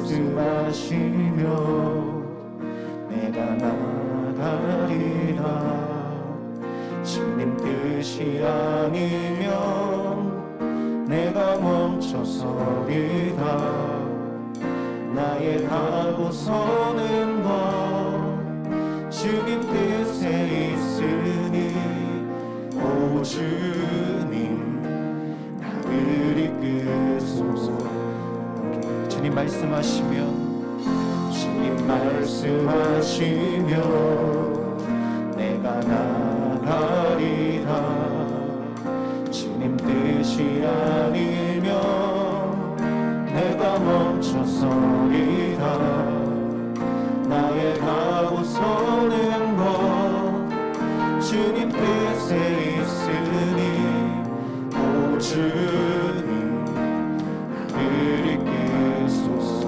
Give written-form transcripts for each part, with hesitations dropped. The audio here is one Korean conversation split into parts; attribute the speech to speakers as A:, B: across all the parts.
A: 말씀하시며 내가 나가리라. 주님 뜻이 아니면 내가 멈춰서리다. 나의 가고 서는 것 주님 뜻에 있으니 오 주님 나를 이끄소서. 주님 말씀하시면 주님 말씀하시며 내가 나가리라. 주님 뜻이 아니면 내가 멈춰서리다. 나의 가고 서는 것 주님 뜻에 있으니 오 주님 나를 이끄소서.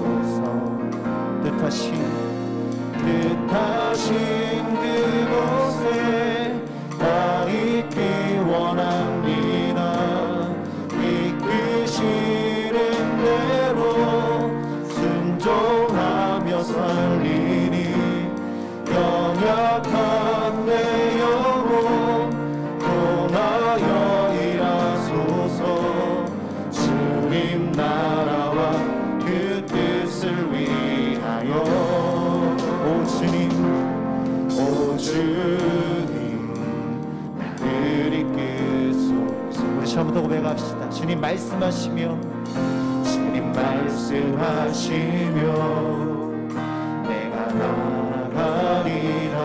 A: 뜻하신 그곳에 나 있기 원합니다. 이끄시는 대로 순종하며 살리니 연약한 내 영혼 통하여 일하소서. 주님 나라와 그 뜻을 위하여 오 주님 나를 이끄소서. 우리 처음부터 고백합시다. 주님 말씀하시며 주님 말씀하시며 내가 나가리라.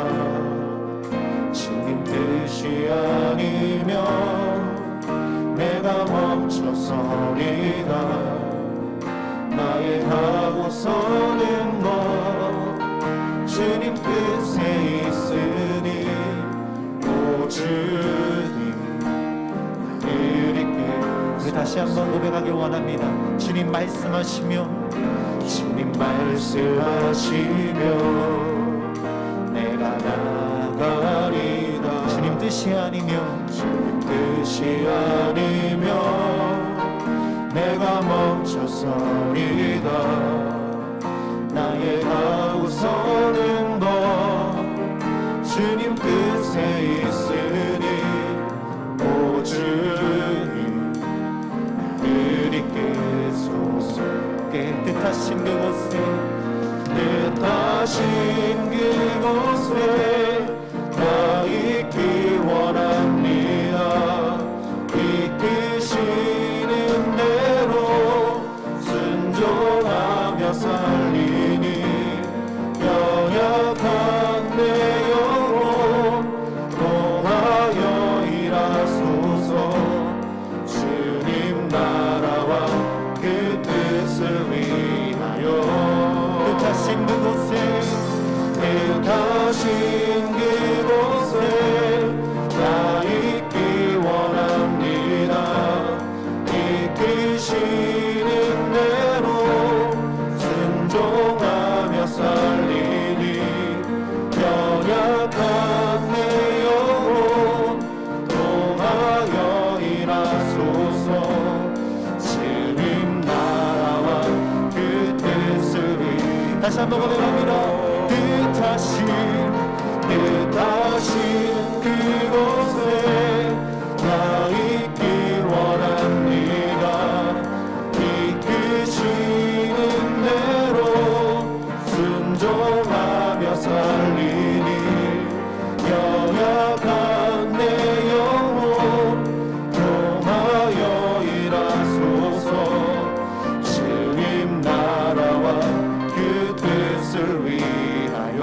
A: 주님 뜻이 아니면 내가 멈춰서리다. 나의 가고 서는 것 주님 뜻에 있으니 오 주님 나를 이끄소서. 다시 한번 고백하길 원합니다. 주님 말씀하시며 주님 말씀하시며 내가 나가리라. 주님 뜻이 아니면 주님 뜻이 아니면 내가 멈춰서리다. 나의 가고 서는 것 주님 뜻에 있으니 오 주님 나를 이끄소서. 뜻하신 그곳에 나 있기 원합니다. 이끄시는 대로 순종하며 살리니 연약한 내 영혼 통하여 일하소서. 주님 나라와 그 뜻을 위하여 뜻하신 그곳에 나 있기 원합니다. 이끄시는 대로 순종하며 살리니 연약한 내 영혼 통하여 일하소서. 주님 나라와 그 뜻을 위해 다시 한번 고백합니다. 뜻하신 그곳에 나 있기 원합니다. 이끄시는 대로 순종하며 살리니 연약한 내 영혼 통하여 일하소서. 주님 나라와 그 뜻을 위하여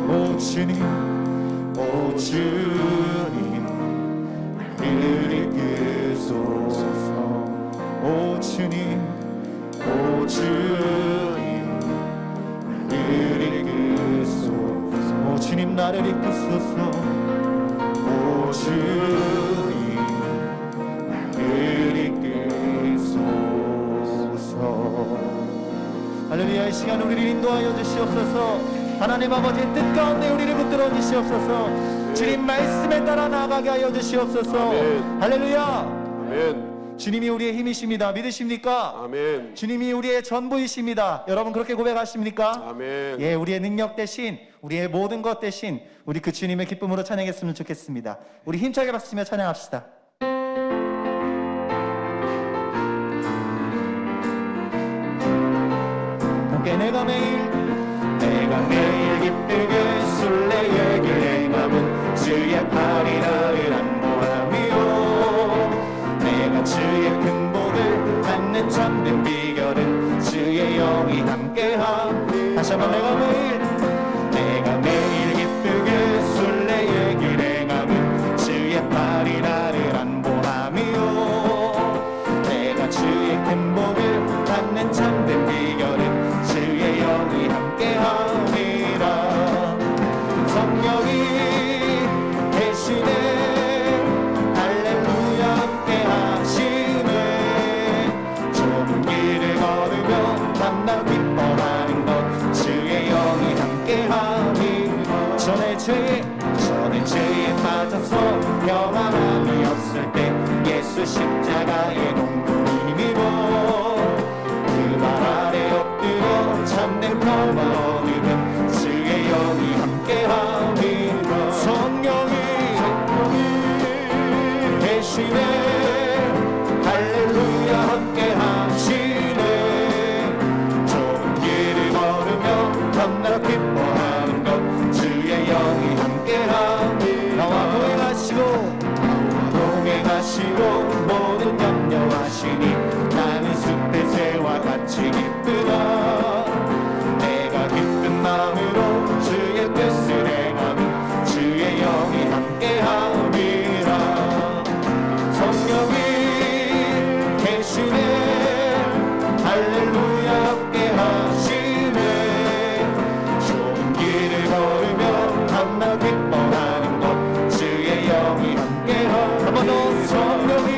A: 오 주님 나를 이끄소서. 오 주님 나를 이끄소서. 오 주님 나를 이끄소서. 오 주님 나를 이끄소서. 할렐루야. 이 시간 우리를 인도하여 주시옵소서. 하나님 아버지의 뜻 가운데 우리를 붙들어 주시옵소서. 주님 말씀에 따라 나아가게 하여 주시옵소서.
B: 아멘.
A: 할렐루야.
B: 아멘.
A: 주님이 우리의 힘이십니다. 믿으십니까?
B: 아멘.
A: 주님이 우리의 전부이십니다. 여러분 그렇게 고백하십니까?
B: 아멘.
A: 예, 우리의 능력 대신, 우리의 모든 것 대신 우리 그 주님의 기쁨으로 찬양했으면 좋겠습니다. 우리 힘차게 박수치며 찬양합시다. 함께 내가 매일 기쁘게 술래의 길 행함은 주의 팔이 나를 안보하며 내가 주의 큰 복을 받는 참된 비결은 주의 영이 함께함. 다시 한번 내가 매일 기쁘게 술래의 길 행함은 주의 팔이 나를 안보하며 내가 주의 큰 복을 받는 참된 비결은 주의 영이 함께함이라. 성령이 계시네 할렐루야 함께하시네. 좁은 길을 걸으며 만나 기뻐하는 것 주의 영이 함께함이라. 전에 죄에 빠져서 평안함이 없을 때 예수 십자가의 공로를 힘입어 그 발 아래 엎드려 참된 평화 얻으면 주의 영이 함께함이라. 성령이 계시네 할렐루야 함께하시네. 좁은 길을 걸으며 만나 기뻐하는 것 주의 영이 함께함이라. 나와 동행하시고 모든 염려하시니 나는 숲의 새와 같이 기쁘다. 내가 기쁜 마음으로 주의 뜻을 행하며 주의 영이 함께함이라. 성령이 계시네 할렐루야 함께하시네. 좁은 길을 걸으며 만나 기뻐하는 것 주의 영이 함께함이라. 한 번 더 성령이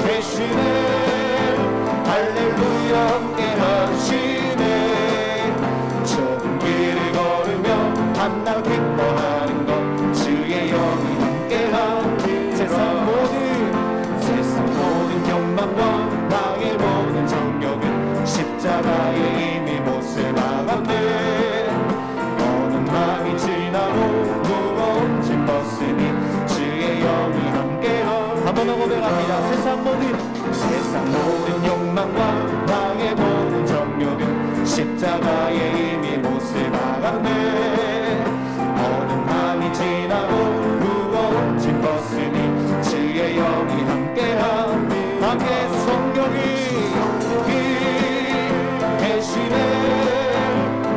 A: 계시네 할렐루야 함께하시네. 좁은 길을 걸으며 만나 기뻐하는 것 주의 영이 함께하니. 세상 모든 욕망과 나의 모든 정욕은 십자가에 이미 못을 박았네. 어느 밤이 지나고 무거운 짐 벗으니 주의 영이 함께함. 한 번 더 고백합니다. 세상 모든 욕망과 나의 모든 정욕은 십자가에 이미 못을 박았네. 어느 밤이 지나고 무거운 짐 벗으니 주의 영이 함께함. 함께 성령이 계시네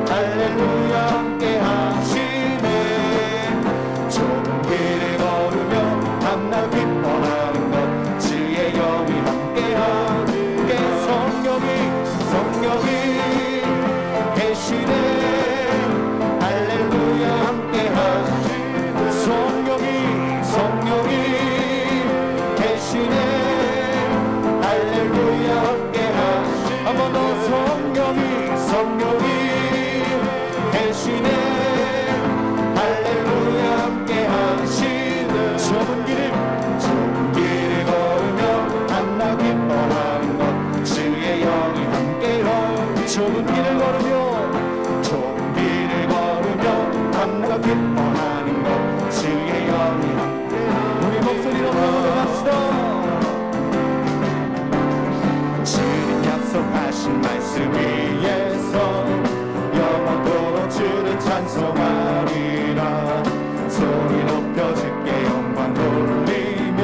A: 할렐루야 함께하시네. 좁은 길을 걸으며 만나 기뻐하는 것 주의 영이 함께하니. 성령이 계시네 할렐루야 함께하시네. 성령이 계시네 할렐루야 함께하시네. 한 번 더 성령이 계시네 할렐루야 함께하시네. 좁은 길을 걸으며 만나 기뻐하는 것 주의 영이 함께하니. 좁은 길을 걸으며 만나 기뻐하는 것 주의 영이 함께하니. 우리 목소리로 고백합시다. 주님 약속하신 말씀 위에서 영원토록 주를 찬송하리라. 소리 높여 주께 영광 돌리며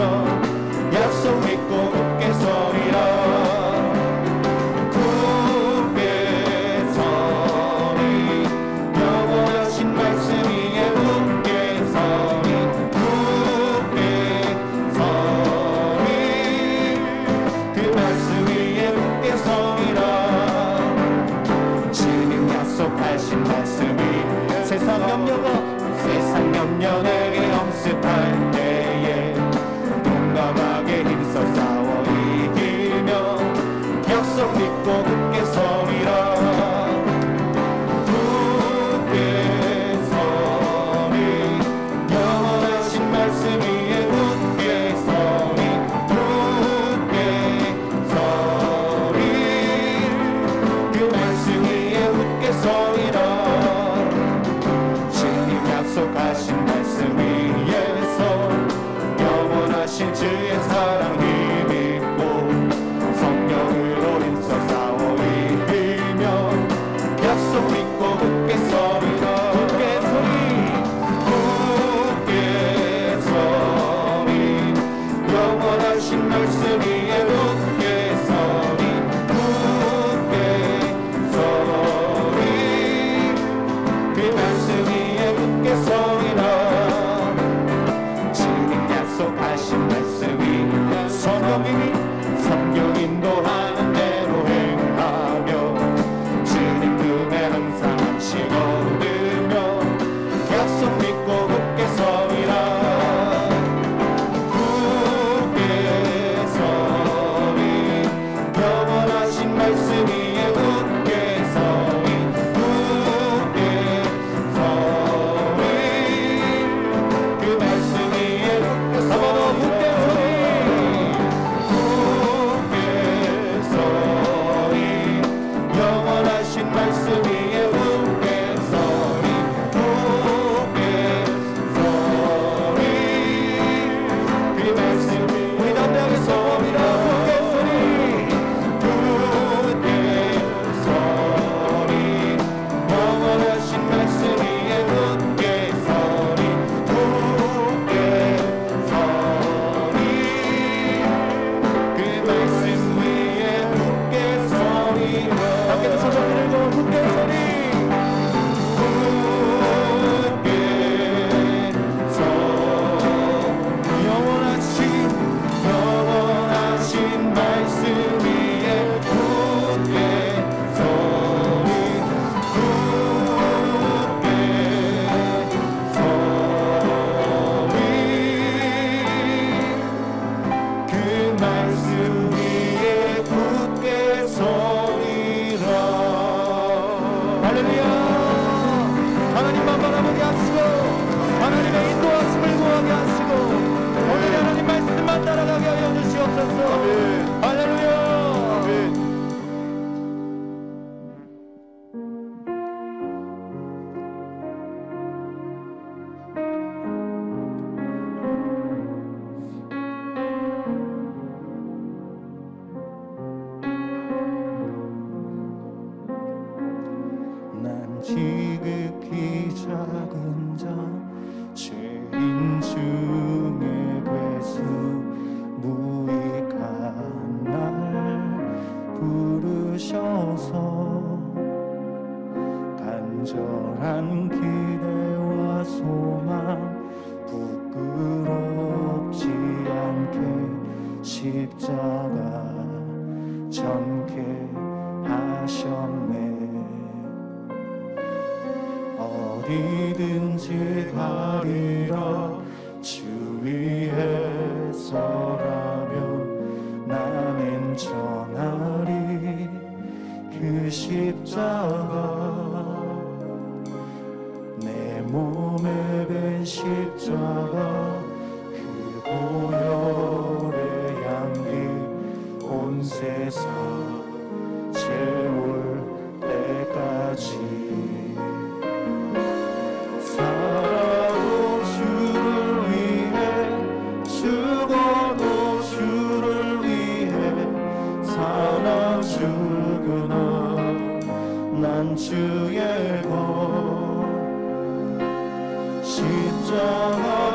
A: 약속 믿고 굳게 서리라. 굳게 서리 영원하신 말씀 위에 굳게 서리. 굳게 서리 그 말씀 위에 굳게 서리라. 주님 약속하신 말씀이 세상 염려 내게 엄습할 때에 용감하게 힘써 싸워 이기며 약속 믿고 굳게 서리라. 굳게 서리 영원하신 말씀 위에 굳게 서리.
B: 성경 인도하는 대로 행하며 주님 품에 항상 안식 얻으며 약속 믿고 굳게 서리라. 굳게 서리 영원하신 말씀 위에 굳게 서리. 굳게 서리 그 말씀 위에 굳게 서리. 굳게 서리 영원하신 말씀 위에 굳게 서리. 굳게 서리 그 말씀 우리 담대하게 서리라. 굳게 서리. 굳게 서리 영원하신 말씀 위에 굳게 서리. 굳게 서리 그 말씀 위에 굳게 서리라. 함께 두 손 들고 굳게 서리. 굳게 서리 영원하신 말씀 위에 굳게 서리. 굳게 서리 그 말씀 위에 굳게 서리라. 할렐루야. 하나님만 바라보게 하시고 하나님의 인도하심을 구하게 하시고 오늘 하나님 말씀만 따라가게 하여 주시옵소서. 할렐루야. 난 지극히 작은 자 죄인 중에 괴수 무익한 날 부르셔서 간절한 기대와 소망 부끄럽지 않게 십자가 전케 하셨네. 어디든지 가리라 주 위에 서라면 나는 전하리 그 십자가. 내 몸에 밴 십자가 그 보혈의 향기 온 세상 채울 때까지 살아도 주를 위해 죽어도 주를 위해 사나 죽으나 난 주의 것. 십자가의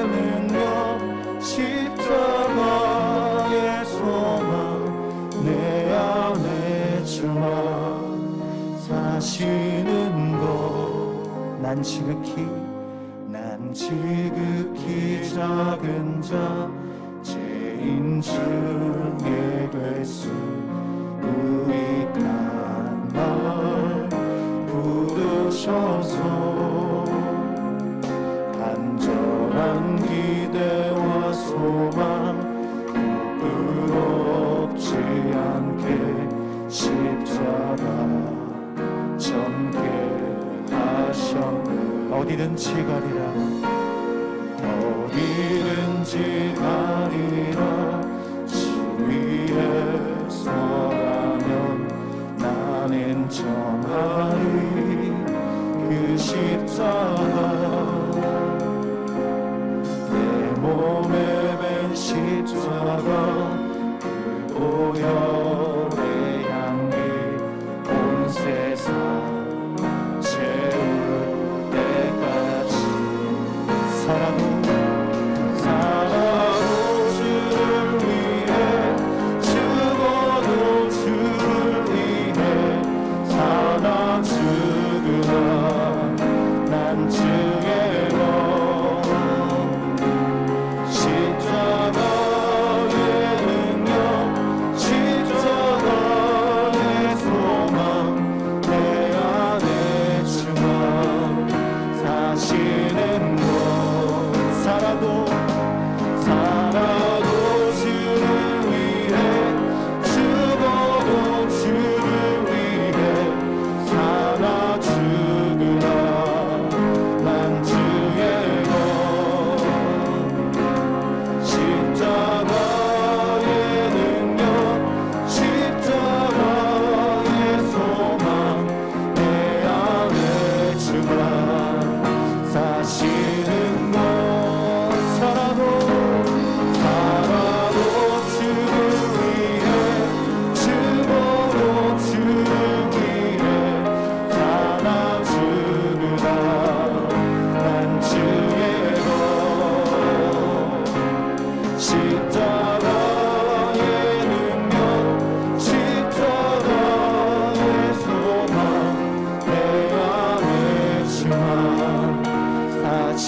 B: 능력 십자가의 소망 내 안에 주와 사시는 것. 난 지극히 작은 자 죄인 중에 괴수 무익한 날 부르셔서 간절한 기대와 소망 부끄럽지 않게 십자가 전케 하셨네. 어디든지 가리라 어디든지 가리라 주 위에 서라면 나는 전하리 그 십자가. 내 몸에 밴 십자가 그 보혈의 향기 온 세상 채울 때까지 살아도 주를 위해 죽어도 주를 위해 사나 죽으나 난 주의 것. 십자가의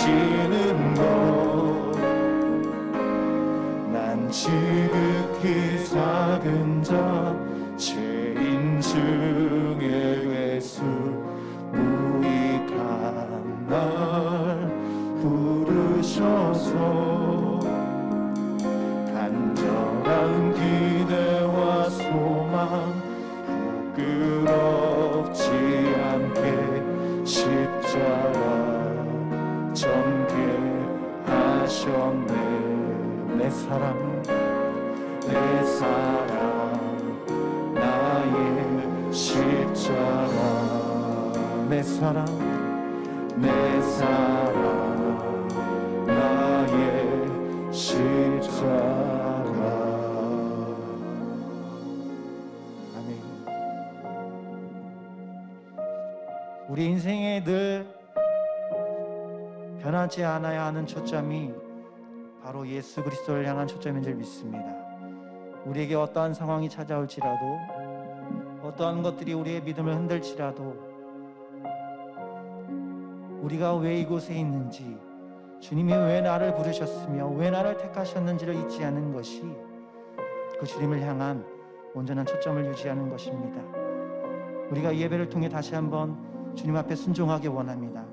B: 지는 것, 난 지극히 작은 자 죄인 중에 괴수 무익한 날 부르셔서 간절한 기대와 소망 부끄럽지 않게 십자가 전개하셨네. 내 사랑 나의 십자가 내 사랑 나의 십자가.
A: 아멘. 우리 인생에 늘 변하지 않아야 하는 초점이 바로 예수 그리스도를 향한 초점인 줄 믿습니다. 우리에게 어떠한 상황이 찾아올지라도, 어떠한 것들이 우리의 믿음을 흔들지라도, 우리가 왜 이곳에 있는지, 주님이 왜 나를 부르셨으며 왜 나를 택하셨는지를 잊지 않는 것이 그 주님을 향한 온전한 초점을 유지하는 것입니다. 우리가 이 예배를 통해 다시 한번 주님 앞에 순종하기 원합니다.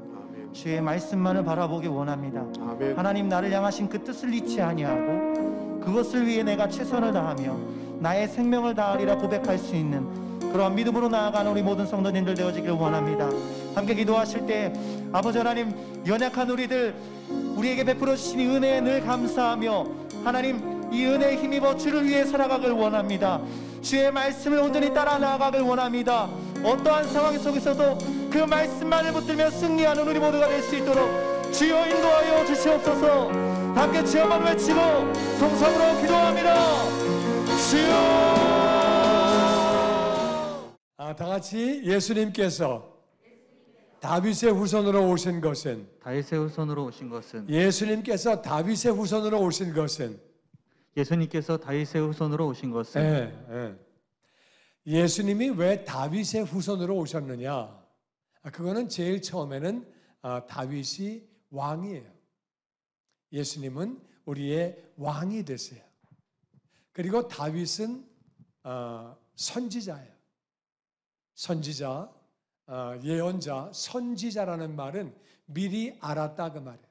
A: 주의 말씀만을 바라보기 원합니다.
B: 아멘.
A: 하나님, 나를 향하신 그 뜻을 잊지 아니하고 그것을 위해 내가 최선을 다하며 나의 생명을 다하리라 고백할 수 있는 그러한 믿음으로 나아가는 우리 모든 성도님들 되어지길 원합니다. 함께 기도하실 때 아버지 하나님, 연약한 우리에게 베풀어 주신 이 은혜에 늘 감사하며 하나님, 이 은혜에 힘입어 주를 위해 살아가길 원합니다. 주의 말씀을 온전히 따라 나아가길 원합니다. 어떠한 상황 속에서도 그 말씀만을 붙들며 승리하는 우리 모두가 될 수 있도록 주여 인도하여 주시옵소서. 함께 주여만 외치고 동성으로 기도합니다. 주여.
C: 다 같이 예수님께서 다윗의 후손으로 오신 것은,
D: 다윗의 후손으로 오신 것은,
C: 예수님께서 다윗의 후손으로 오신 것은,
D: 예수님께서 다윗의 후손으로 오신 것은,
C: 예수님이 왜 다윗의 후손으로 오셨느냐? 그거는 제일 처음에는 다윗이 왕이에요. 예수님은 우리의 왕이 되세요. 그리고 다윗은 선지자예요. 선지자, 예언자, 선지자라는 말은 미리 알았다 그 말이에요.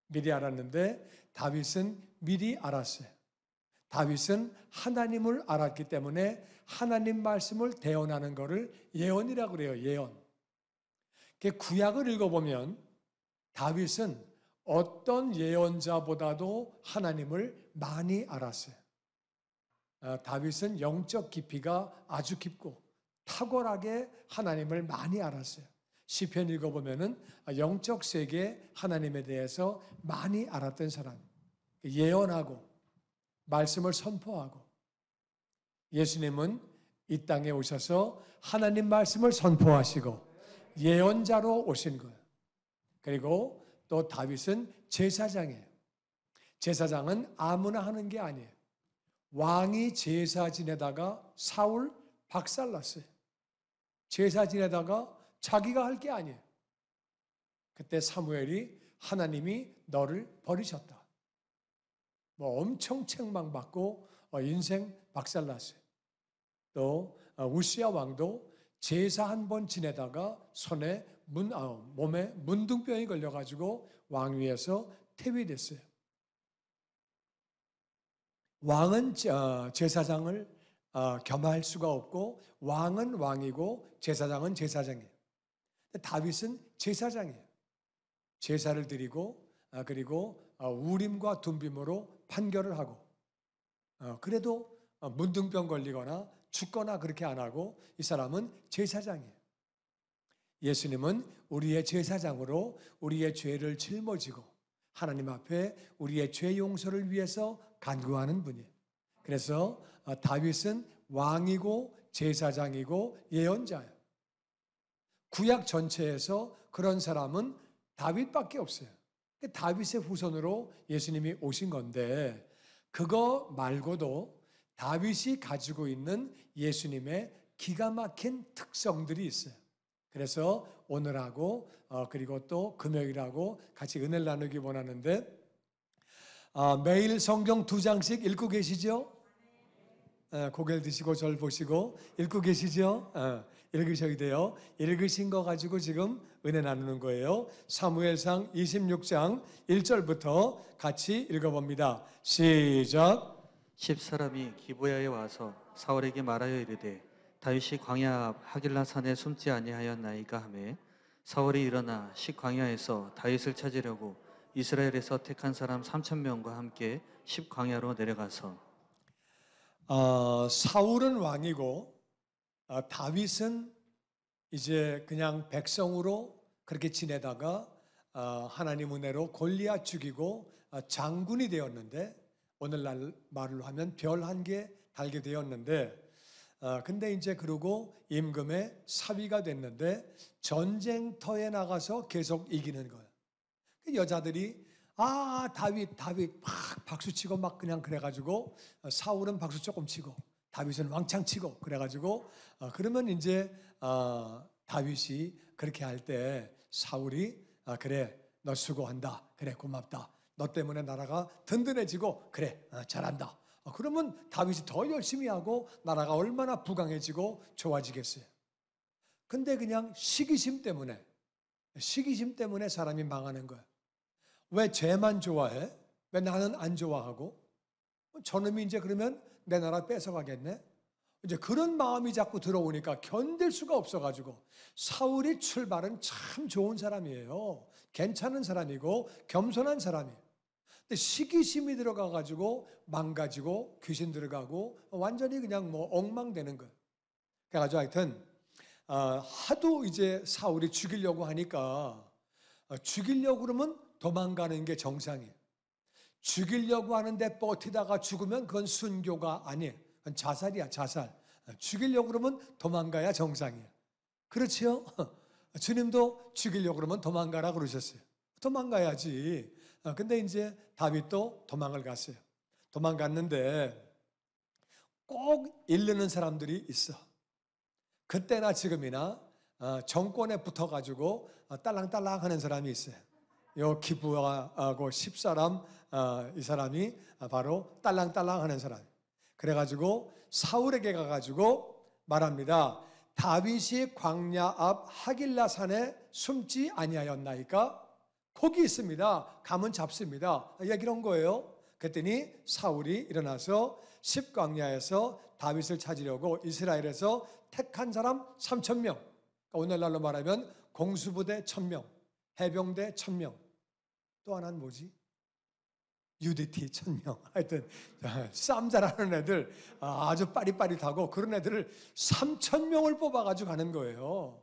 C: 미리 알았는데 다윗은 미리 알았어요. 다윗은 하나님을 알았기 때문에 하나님 말씀을 대언하는 것을 예언이라고 그래요. 예언. 구약을 읽어보면 다윗은 어떤 예언자보다도 하나님을 많이 알았어요. 다윗은 영적 깊이가 아주 깊고 탁월하게 하나님을 많이 알았어요. 시편 읽어보면은 영적 세계 하나님에 대해서 많이 알았던 사람, 예언하고 말씀을 선포하고. 예수님은 이 땅에 오셔서 하나님 말씀을 선포하시고 예언자로 오신 거예요. 그리고 또 다윗은 제사장이에요. 제사장은 아무나 하는 게 아니에요. 왕이 제사 지내다가 사울 박살났어요. 제사 지내다가 자기가 할 게 아니에요. 그때 사무엘이 하나님이 너를 버리셨다. 엄청 책망받고 인생 박살났어요. 또 우시야 왕도 제사 한 번 지내다가 몸에 문둥병이 걸려가지고 왕위에서 퇴위됐어요. 왕은 제사장을 겸할 수가 없고 왕은 왕이고 제사장은 제사장이에요. 다윗은 제사장이에요. 제사를 드리고 그리고 우림과 둠빔으로 판결을 하고 그래도 문둥병 걸리거나 죽거나 그렇게 안 하고 이 사람은 제사장이에요. 예수님은 우리의 제사장으로 우리의 죄를 짊어지고 하나님 앞에 우리의 죄 용서를 위해서 간구하는 분이에요. 그래서 다윗은 왕이고 제사장이고 예언자예요. 구약 전체에서 그런 사람은 다윗밖에 없어요. 다윗의 후손으로 예수님이 오신 건데 그거 말고도 다윗이 가지고 있는 예수님의 기가 막힌 특성들이 있어요. 그래서 오늘하고 그리고 또 금요일하고 같이 은혜를 나누기 원하는데 매일 성경 2장씩 읽고 계시죠? 고개를 드시고 절 보시고 읽고 계시죠? 읽으셔야 돼요. 읽으신 거 가지고 지금 은혜 나누는 거예요. 사무엘상 26장 1절부터 같이 읽어봅니다. 시작.
D: 10사람이 기브야에 와서 사울에게 말하여 이르되 다윗이 광야 앞 하길라 산에 숨지 아니하였나이까 하매 사울이 일어나 식광야에서 다윗을 찾으려고 이스라엘에서 택한 사람 3,000명과 함께 십광야로 내려가서
C: 사울은 왕이고 다윗은 이제 그냥 백성으로 그렇게 지내다가 하나님 은혜로 골리앗 죽이고 장군이 되었는데 오늘날 말로 하면 별 한 개 달게 되었는데 근데 이제 그러고 임금의 사위가 됐는데 전쟁터에 나가서 계속 이기는 거예요. 여자들이 다윗 막 박수치고 막 그냥 그래가지고 사울은 박수 조금 치고 다윗은 왕창 치고 그래가지고 그러면 이제 다윗이 그렇게 할 때 사울이 그래 너 수고한다, 그래 고맙다, 너 때문에 나라가 든든해지고 그래 잘한다. 그러면 다윗이 더 열심히 하고 나라가 얼마나 부강해지고 좋아지겠어요. 근데 그냥 시기심 때문에 사람이 망하는 거예요. 왜 쟤만 좋아해? 왜 나는 안 좋아하고? 저놈이 이제 그러면 내 나라 뺏어가겠네? 이제 그런 마음이 자꾸 들어오니까 견딜 수가 없어가지고 사울이 출발은 참 좋은 사람이에요. 괜찮은 사람이고 겸손한 사람이에요. 근데 시기심이 들어가가지고 망가지고 귀신 들어가고 완전히 그냥 뭐 엉망되는 거예요. 그래가지고 하여튼 하도 이제 사울이 죽이려고 하니까 죽이려고 그러면 도망가는 게 정상이에요. 죽이려고 하는데 버티다가 죽으면 그건 순교가 아니에요. 그건 자살이야, 자살. 죽이려고 그러면 도망가야 정상이에요. 그렇지요? 주님도 죽이려고 그러면 도망가라 그러셨어요. 도망가야지. 근데 이제 다윗도 도망을 갔어요. 도망갔는데 꼭 이르는 사람들이 있어. 그때나 지금이나 정권에 붙어가지고 딸랑딸랑 하는 사람이 있어요. 요 기브하고 10사람 이 사람이 바로 딸랑딸랑 하는 사람. 그래가지고 사울에게 가가지고 말합니다. 다윗이 광야 앞 하길라 산에 숨지 아니하였나이까? 거기 있습니다. 가면 잡습니다. 얘기를 한 거예요. 그랬더니 사울이 일어나서 십광야에서 다윗을 찾으려고 이스라엘에서 택한 사람 3,000명. 그러니까 오늘날로 말하면 공수부대 1,000명, 해병대 1,000명. 또 하나는 뭐지? UDT 1,000명. 하여튼 싸움 잘하는 애들 아주 빠릿빠릿하고 그런 애들을 3,000명을 뽑아가지고 가는 거예요.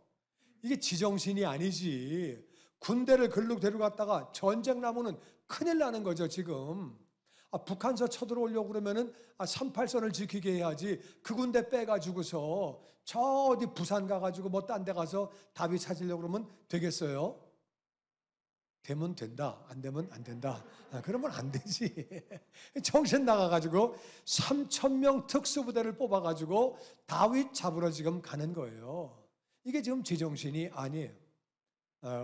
C: 이게 지정신이 아니지. 군대를 글로 데려갔다가 전쟁 나면은 큰일 나는 거죠 지금. 북한서 쳐들어오려고 그러면은 38선을 지키게 해야지. 그 군대 빼가지고서 저 어디 부산 가가지고 뭐 딴 데 가서 다윗 찾으려고 그러면 되겠어요? 되면 된다, 안 되면 안 된다. 그러면 안 되지. 정신 나가가지고 3,000명 특수부대를 뽑아가지고 다윗 잡으러 지금 가는 거예요. 이게 지금 제정신이 아니에요.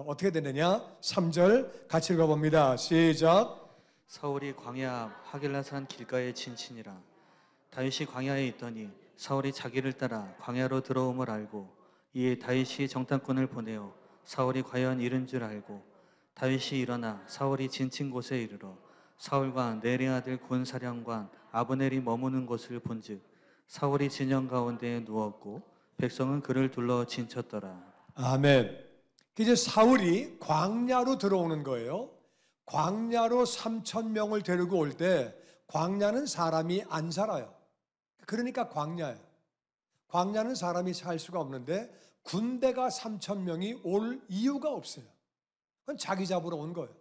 C: 어떻게 되느냐? 3절 같이 읽어봅니다. 시작.
D: 사울이 광야 앞 하길라산 길가에 진친이라. 다윗이 광야에 있더니 사울이 자기를 따라 광야로 들어옴을 알고 이에 다윗이 정탐꾼을 보내어 사울이 과연 이른 줄 알고 다윗이 일어나 사울이 진친 곳에 이르러 사울과 내리 아들 군사령관 아브넬이 머무는 곳을 본즉 사울이 진영 가운데에 누웠고 백성은 그를 둘러 진쳤더라.
C: 아멘. 이제 사울이 광야로 들어오는 거예요. 광야로 3,000명을 데리고 올 때 광야는 사람이 안 살아요. 그러니까 광야예요. 광야는 사람이 살 수가 없는데 군대가 3,000명이 올 이유가 없어요. 그건 자기 잡으러 온 거예요.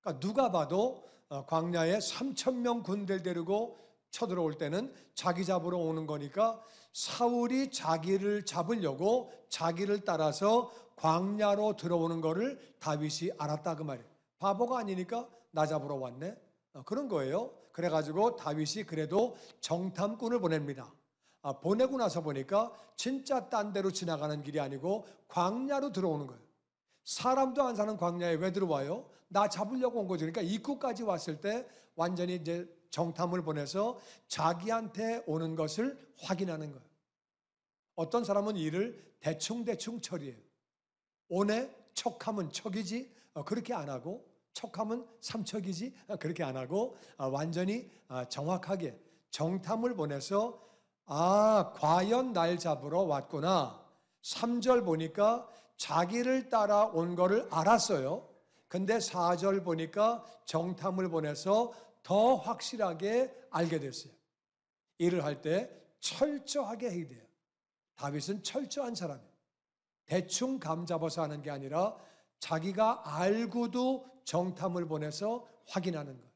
C: 그러니까 누가 봐도 광야에 3,000명 군대를 데리고 쳐들어올 때는 자기 잡으러 오는 거니까 사울이 자기를 잡으려고 자기를 따라서 광야로 들어오는 거를 다윗이 알았다 그 말이에요. 바보가 아니니까 나 잡으러 왔네. 그런 거예요. 그래가지고 다윗이 그래도 정탐꾼을 보냅니다. 보내고 나서 보니까 진짜 딴 데로 지나가는 길이 아니고 광야로 들어오는 거예요. 사람도 안 사는 광야에 왜 들어와요? 나 잡으려고 온 거죠. 그러니까 입구까지 왔을 때 완전히 이제 정탐을 보내서 자기한테 오는 것을 확인하는 거예요. 어떤 사람은 일을 대충 처리해요. 오네 척하면 척이지 그렇게 안 하고, 척하면 삼척이지 그렇게 안 하고, 완전히 정확하게 정탐을 보내서 과연 날 잡으러 왔구나. 3절 보니까 자기를 따라온 거를 알았어요. 근데 4절 보니까 정탐을 보내서 더 확실하게 알게 됐어요. 일을 할 때 철저하게 해야 돼요. 다윗은 철저한 사람이에요. 대충 감 잡아서 하는 게 아니라 자기가 알고도 정탐을 보내서 확인하는 거예요.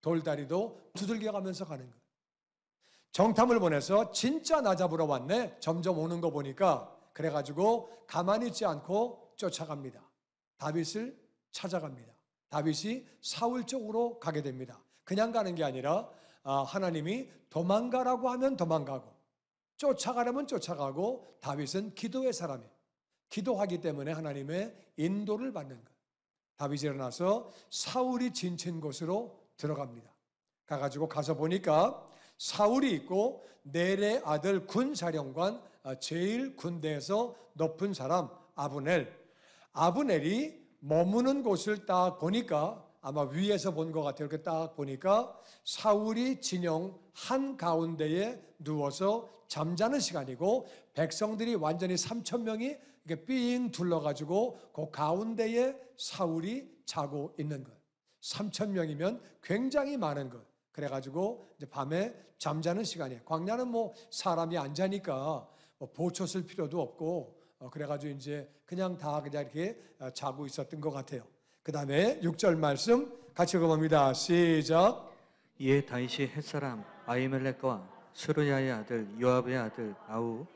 C: 돌다리도 두들겨가면서 가는 거예요. 정탐을 보내서 진짜 나 잡으러 왔네. 점점 오는 거 보니까 그래가지고 가만히 있지 않고 쫓아갑니다. 다윗을 찾아갑니다. 다윗이 사울 쪽으로 가게 됩니다. 그냥 가는 게 아니라 하나님이 도망가라고 하면 도망가고 쫓아가려면 쫓아가고, 다윗은 기도의 사람이에요. 기도하기 때문에 하나님의 인도를 받는 거예요. 다윗이 일어나서 사울이 지친 곳으로 들어갑니다. 가가지고 가서 보니까 사울이 있고 넬의 아들 군사령관, 제일 군대에서 높은 사람 아브넬이 머무는 곳을 딱 보니까, 아마 위에서 본 것 같아요. 이렇게 딱 보니까 사울이 진영 한가운데에 누워서 잠자는 시간이고, 백성들이 완전히 3,000명이 이렇게 삥 둘러가지고 그 가운데에 사울이 자고 있는 거예요. 3,000명이면 굉장히 많은 거예요. 그래가지고 이제 밤에 잠자는 시간이에요. 광야는 뭐 사람이 안 자니까 뭐 보초 쓸 필요도 없고, 그래가지고 이제 그냥 이렇게 자고 있었던 것 같아요. 그 다음에 6절 말씀 같이 읽어봅니다. 시작.
D: 이에 다윗이 햇사람 아히멜렉과 스루야의 아들 요압의 아들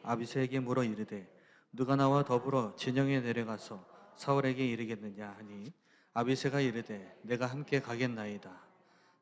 D: 아비새에게 물어 이르되 누가 나와 더불어 진영에 내려가서 사울에게 이르겠느냐 하니 아비새가 이르되 내가 함께 가겠나이다.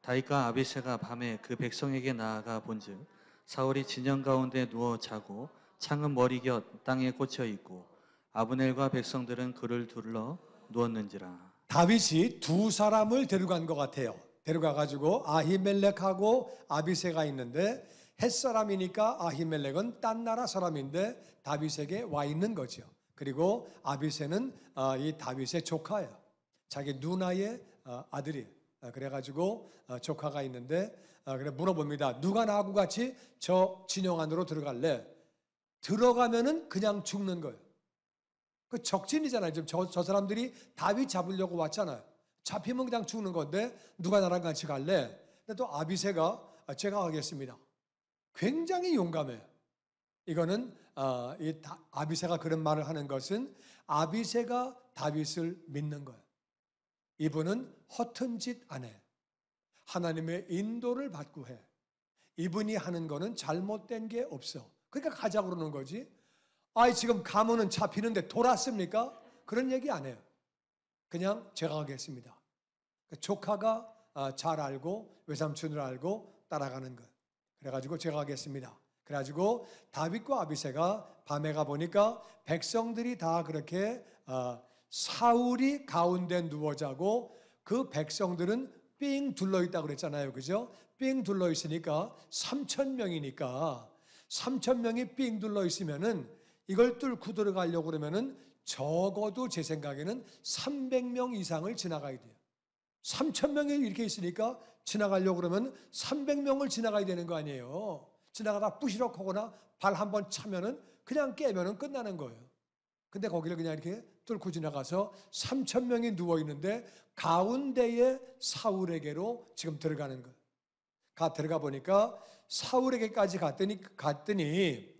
D: 다윗과 아비새가 밤에 그 백성에게 나아가 본즉 사울이 진영 가운데 누워 자고 창은 머리 곁 땅에 꽂혀 있고 아브넬과 백성들은 그를 둘러 누웠는지라.
C: 다윗이 두 사람을 데려간 것 같아요. 데려가가지고 아히멜렉하고 아비새가 있는데, 햇사람이니까 아히멜렉은 딴 나라 사람인데 다윗에게 와 있는 거죠. 그리고 아비새는 이 다윗의 조카예요. 자기 누나의 아들이에요. 그래가지고 조카가 있는데 그래 물어봅니다. 누가 나하고 같이 저 진영 안으로 들어갈래? 들어가면은 그냥 죽는 거예요. 그 적진이잖아요. 지금 저 사람들이 다윗 잡으려고 왔잖아요. 잡히면 그냥 죽는 건데 누가 나랑 같이 갈래? 근데 또 아비새가 제가 가겠습니다. 굉장히 용감해요. 이거는 아비새가 그런 말을 하는 것은 아비새가 다윗을 믿는 거예요. 이분은 허튼 짓 안 해. 하나님의 인도를 받고 해. 이분이 하는 거는 잘못된 게 없어. 그러니까 가자 그러는 거지. 지금 가면은 잡히는데 돌았습니까? 그런 얘기 안 해요. 그냥 제가 가겠습니다. 조카가 잘 알고 외삼촌을 알고 따라가는 거예요. 그래가지고 제가 가겠습니다. 그래가지고 다윗과 아비새가 밤에 가보니까 백성들이 다 그렇게 사울이 가운데 누워 자고 그 백성들은 삥 둘러있다고 그랬잖아요. 그죠? 삥 둘러있으니까 3,000명이니까 3,000명이 삥 둘러있으면은 이걸 뚫고 들어가려고 그러면은 적어도 제 생각에는 300명 이상을 지나가야 돼요. 3,000명이 이렇게 있으니까 지나가려고 그러면 300명을 지나가야 되는 거 아니에요. 지나가다 부시럭하거나 발 한번 차면은 그냥 깨면은 끝나는 거예요. 근데 거기를 그냥 이렇게 뚫고 지나가서 3,000명이 누워 있는데 가운데에 사울에게로 지금 들어가는 거예요. 들어가 보니까 사울에게까지 갔더니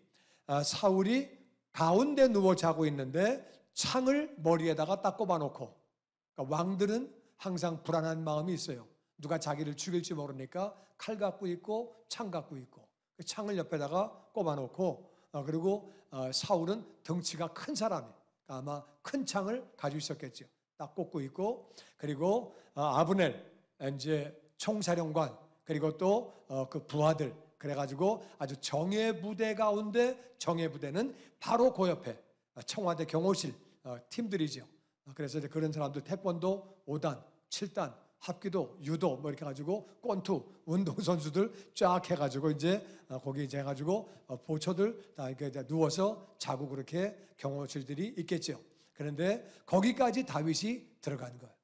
C: 사울이 가운데 누워 자고 있는데 창을 머리에다가 딱 꼽아놓고, 그러니까 왕들은 항상 불안한 마음이 있어요. 누가 자기를 죽일지 모르니까 칼 갖고 있고 창 갖고 있고, 창을 옆에다가 꼽아놓고, 그리고 사울은 덩치가 큰 사람이에요. 아마 큰 창을 가지고 있었겠죠. 딱 꽂고 있고, 그리고 아브넬 이제 총사령관, 그리고 또 그 부하들 그래가지고 아주 정예 부대 가운데, 정예 부대는 바로 그 옆에 청와대 경호실 팀들이죠. 그래서 이제 그런 사람들 태권도 5단, 7단, 합기도, 유도 뭐 이렇게 가지고 권투, 운동선수들 쫙 해가지고 이제 거기 이제 해가지고 보초들 다 이렇게 누워서 자고 그렇게 경호실들이 있겠죠. 그런데 거기까지 다윗이 들어간 거예요.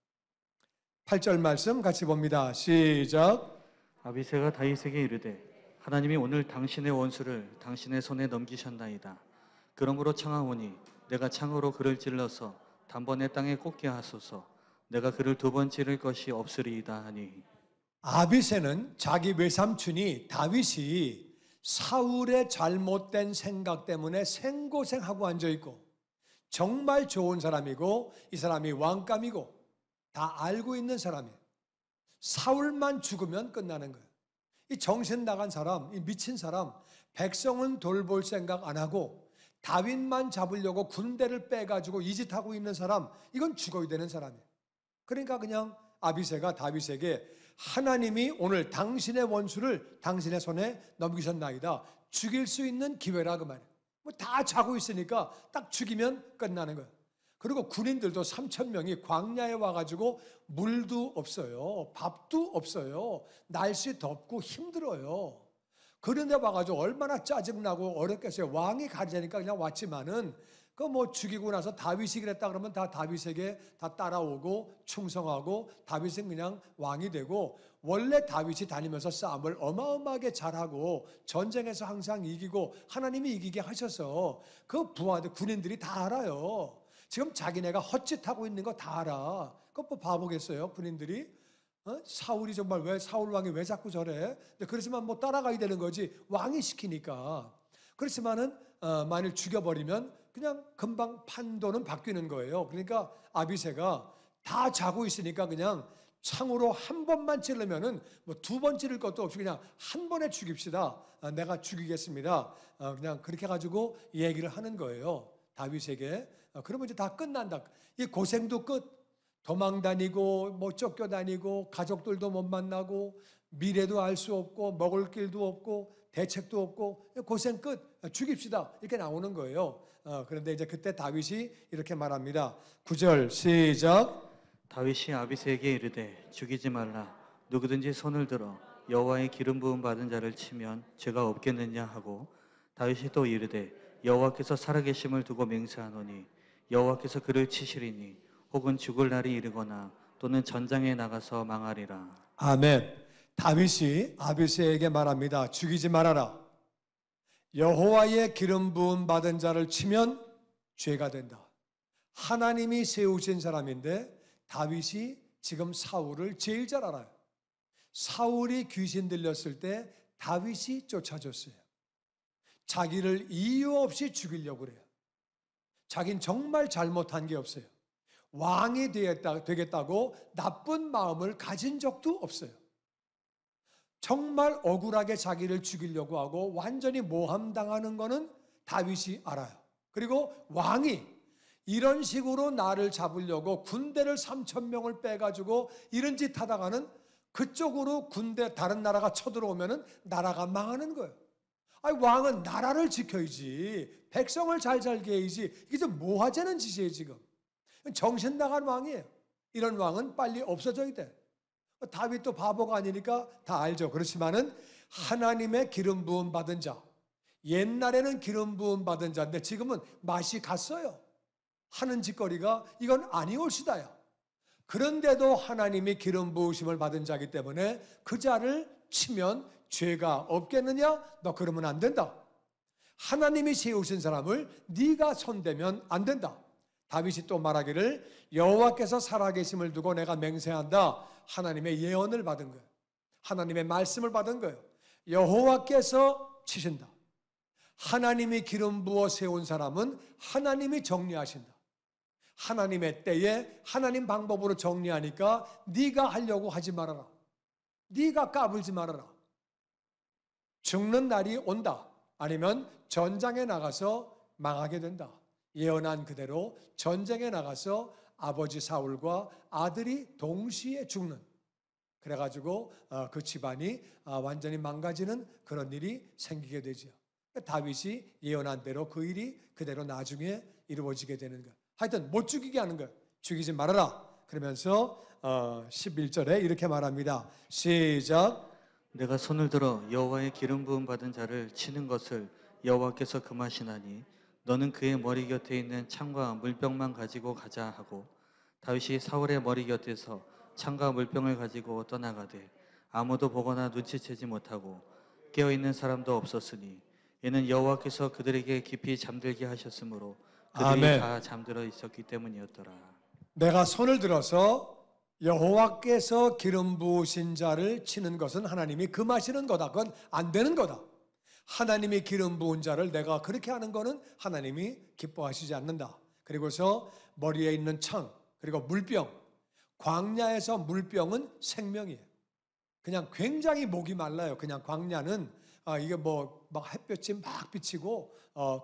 C: 8절 말씀 같이 봅니다. 시작.
D: 아비새가 다윗에게 이르되 하나님이 오늘 당신의 원수를 당신의 손에 넘기셨나이다. 그러므로 청하오니 내가 창으로 그를 찔러서 단번에 땅에 꽂게 하소서. 내가 그를 2번 찌를 것이 없으리이다 하니.
C: 아비새는 자기 외삼촌이 다윗이 사울의 잘못된 생각 때문에 생고생하고 앉아있고 정말 좋은 사람이고 이 사람이 왕감이고 다 알고 있는 사람이에요. 사울만 죽으면 끝나는 거예요. 이 정신 나간 사람, 이 미친 사람, 백성은 돌볼 생각 안 하고 다윗만 잡으려고 군대를 빼가지고 이 짓 하고 있는 사람, 이건 죽어야 되는 사람이에요. 그러니까 그냥 아비새가 다윗에게 하나님이 오늘 당신의 원수를 당신의 손에 넘기셨나이다. 죽일 수 있는 기회라 그 말이에요. 뭐 다 자고 있으니까 딱 죽이면 끝나는 거예요. 그리고 군인들도 3,000명이 광야에 와가지고 물도 없어요. 밥도 없어요. 날씨 덥고 힘들어요. 그런데 와가지고 얼마나 짜증나고 어렵겠어요. 왕이 가리자니까 그냥 왔지만은 그 뭐 죽이고 나서 다윗이 그랬다 그러면 다 다윗에게 다 따라오고 충성하고 다윗은 그냥 왕이 되고 원래 다윗이 다니면서 싸움을 어마어마하게 잘하고 전쟁에서 항상 이기고 하나님이 이기게 하셔서 그 부하들 군인들이 다 알아요. 지금 자기네가 헛짓하고 있는 거 다 알아. 그거 뭐 봐보겠어요 군인들이? 사울이 정말 왜 사울 왕이 왜 자꾸 저래? 그렇지만 뭐 따라가야 되는 거지 왕이 시키니까. 그렇지만은 만일 죽여버리면 그냥 금방 판도는 바뀌는 거예요. 그러니까 아비새가 다 자고 있으니까 그냥 창으로 한 번만 찌르면은 뭐 2번 찌를 것도 없이 그냥 한 번에 죽입시다. 내가 죽이겠습니다. 그냥 그렇게 가지고 얘기를 하는 거예요. 다윗에게. 그러면 이제 다 끝난다. 이 고생도 끝. 도망 다니고 뭐 쫓겨 다니고 가족들도 못 만나고 미래도 알 수 없고 먹을 길도 없고 대책도 없고 고생 끝. 죽입시다. 이렇게 나오는 거예요. 그런데 이제 그때 다윗이 이렇게 말합니다. 9절 시작.
D: 다윗이 아비새에게 이르되 죽이지 말라. 누구든지 손을 들어 여호와의 기름 부음 받은 자를 치면 죄가 없겠느냐 하고 다윗이 또 이르되 여호와께서 살아계심을 두고 맹세하노니 여호와께서 그를 치시리니 혹은 죽을 날이 이르거나 또는 전장에 나가서 망하리라.
C: 아멘. 다윗이 아비새에게 말합니다. 죽이지 말아라. 여호와의 기름 부음 받은 자를 치면 죄가 된다. 하나님이 세우신 사람인데 다윗이 지금 사울을 제일 잘 알아요. 사울이 귀신 들렸을 때 다윗이 쫓아줬어요. 자기를 이유 없이 죽이려고 그래요. 자긴 정말 잘못한 게 없어요. 왕이 되겠다고 나쁜 마음을 가진 적도 없어요. 정말 억울하게 자기를 죽이려고 하고 완전히 모함당하는 거는 다윗이 알아요. 그리고 왕이 이런 식으로 나를 잡으려고 군대를 3,000명을 빼가지고 이런 짓 하다가는 그쪽으로 군대 다른 나라가 쳐들어오면은 나라가 망하는 거예요. 아니, 왕은 나라를 지켜야지. 백성을 잘 살게 해야지. 이게 좀 뭐 하자는 짓이에요 지금. 정신 나간 왕이에요. 이런 왕은 빨리 없어져야 돼. 다윗도 바보가 아니니까 다 알죠. 그렇지만은 하나님의 기름 부음 받은 자, 옛날에는 기름 부음 받은 자인데 지금은 맛이 갔어요. 하는 짓거리가 이건 아니올시다야. 그런데도 하나님이 기름 부으심을 받은 자이기 때문에 그 자를 치면 죄가 없겠느냐? 너 그러면 안 된다. 하나님이 세우신 사람을 네가 손대면 안 된다. 다윗이 또 말하기를 여호와께서 살아계심을 두고 내가 맹세한다. 하나님의 예언을 받은 거예요. 하나님의 말씀을 받은 거예요. 여호와께서 치신다. 하나님이 기름 부어 세운 사람은 하나님이 정리하신다. 하나님의 때에 하나님 방법으로 정리하니까 네가 하려고 하지 말아라. 네가 까불지 말아라. 죽는 날이 온다. 아니면 전장에 나가서 망하게 된다. 예언한 그대로 전쟁에 나가서 아버지 사울과 아들이 동시에 죽는 그래가지고 그 집안이 완전히 망가지는 그런 일이 생기게 되죠. 다윗이 예언한 대로 그 일이 그대로 나중에 이루어지게 되는 거예요. 하여튼 못 죽이게 하는 거예요. 죽이지 말아라. 그러면서 11절에 이렇게 말합니다. 시작.
D: 내가 손을 들어 여호와의 기름 부음 받은 자를 치는 것을 여호와께서 금하시나니 너는 그의 머리 곁에 있는 창과 물병만 가지고 가자 하고 다윗이 사울의 머리 곁에서 창과 물병을 가지고 떠나가되 아무도 보거나 눈치채지 못하고 깨어있는 사람도 없었으니 이는 여호와께서 그들에게 깊이 잠들게 하셨으므로 그들이
C: 아멘.
D: 다 잠들어 있었기 때문이었더라.
C: 내가 손을 들어서 여호와께서 기름 부으신 자를 치는 것은 하나님이 금하시는 거다. 그건 안 되는 거다. 하나님이 기름 부은 자를 내가 그렇게 하는 거는 하나님이 기뻐하시지 않는다. 그리고서 머리에 있는 창, 그리고 물병. 광야에서 물병은 생명이에요. 그냥 굉장히 목이 말라요. 그냥 광야는 이게 뭐 막 햇볕이 막 비치고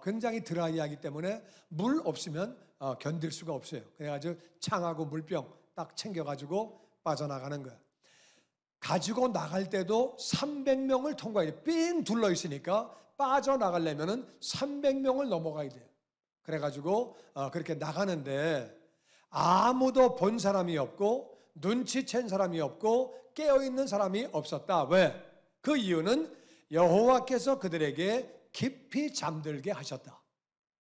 C: 굉장히 드라이하기 때문에 물 없으면 견딜 수가 없어요. 그래가지고 창하고 물병 딱 챙겨가지고 빠져나가는 거예요. 가지고 나갈 때도 300명을 통과해야 돼요. 삥 둘러 있으니까 빠져나가려면 300명을 넘어가야 돼요. 그래가지고 그렇게 나가는데 아무도 본 사람이 없고 눈치챈 사람이 없고 깨어있는 사람이 없었다. 왜? 그 이유는 여호와께서 그들에게 깊이 잠들게 하셨다.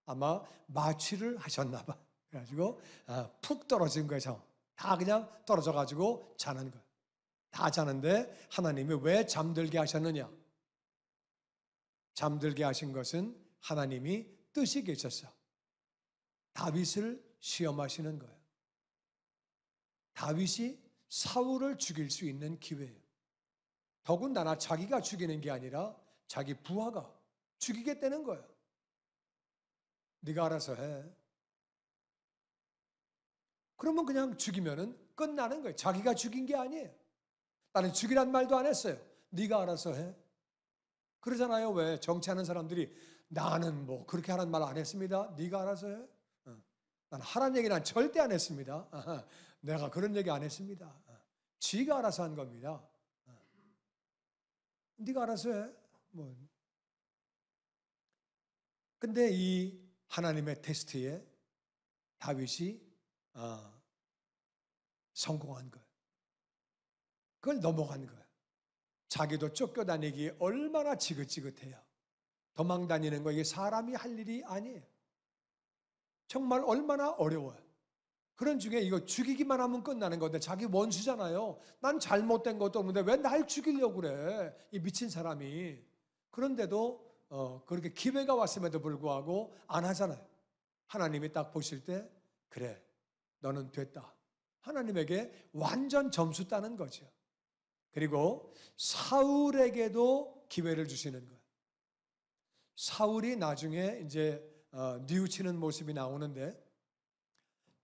C: 아마 마취를 하셨나 봐. 그래가지고 푹 떨어진 거예요. 다 그냥 떨어져가지고 자는 거예요. 다 자는데 하나님이 왜 잠들게 하셨느냐? 잠들게 하신 것은 하나님이 뜻이 계셨어. 다윗을 시험하시는 거예요. 다윗이 사울을 죽일 수 있는 기회예요. 더군다나 자기가 죽이는 게 아니라 자기 부하가 죽이겠다는 거예요. 네가 알아서 해. 그러면 그냥 죽이면은 끝나는 거예요. 자기가 죽인 게 아니에요. 나는 죽이란 말도 안 했어요. 네가 알아서 해. 그러잖아요. 왜 정치하는 사람들이 나는 뭐 그렇게 하라는 말 안 했습니다. 네가 알아서 해. 난 하라는 얘기 난 절대 안 했습니다. 내가 그런 얘기 안 했습니다. 지가 알아서 한 겁니다. 네가 알아서 해. 뭐. 근데 이 하나님의 테스트에 다윗이 성공한 거예요. 그걸 넘어간 거예요. 자기도 쫓겨다니기 얼마나 지긋지긋해요. 도망다니는 거 이게 사람이 할 일이 아니에요. 정말 얼마나 어려워요. 그런 중에 이거 죽이기만 하면 끝나는 건데 자기 원수잖아요. 난 잘못된 것도 없는데 왜 날 죽이려고 그래. 이 미친 사람이. 그런데도 그렇게 기회가 왔음에도 불구하고 안 하잖아요. 하나님이 딱 보실 때 그래 너는 됐다. 하나님에게 완전 점수 따는 거죠. 그리고 사울에게도 기회를 주시는 거예요. 사울이 나중에 이제 뉘우치는 모습이 나오는데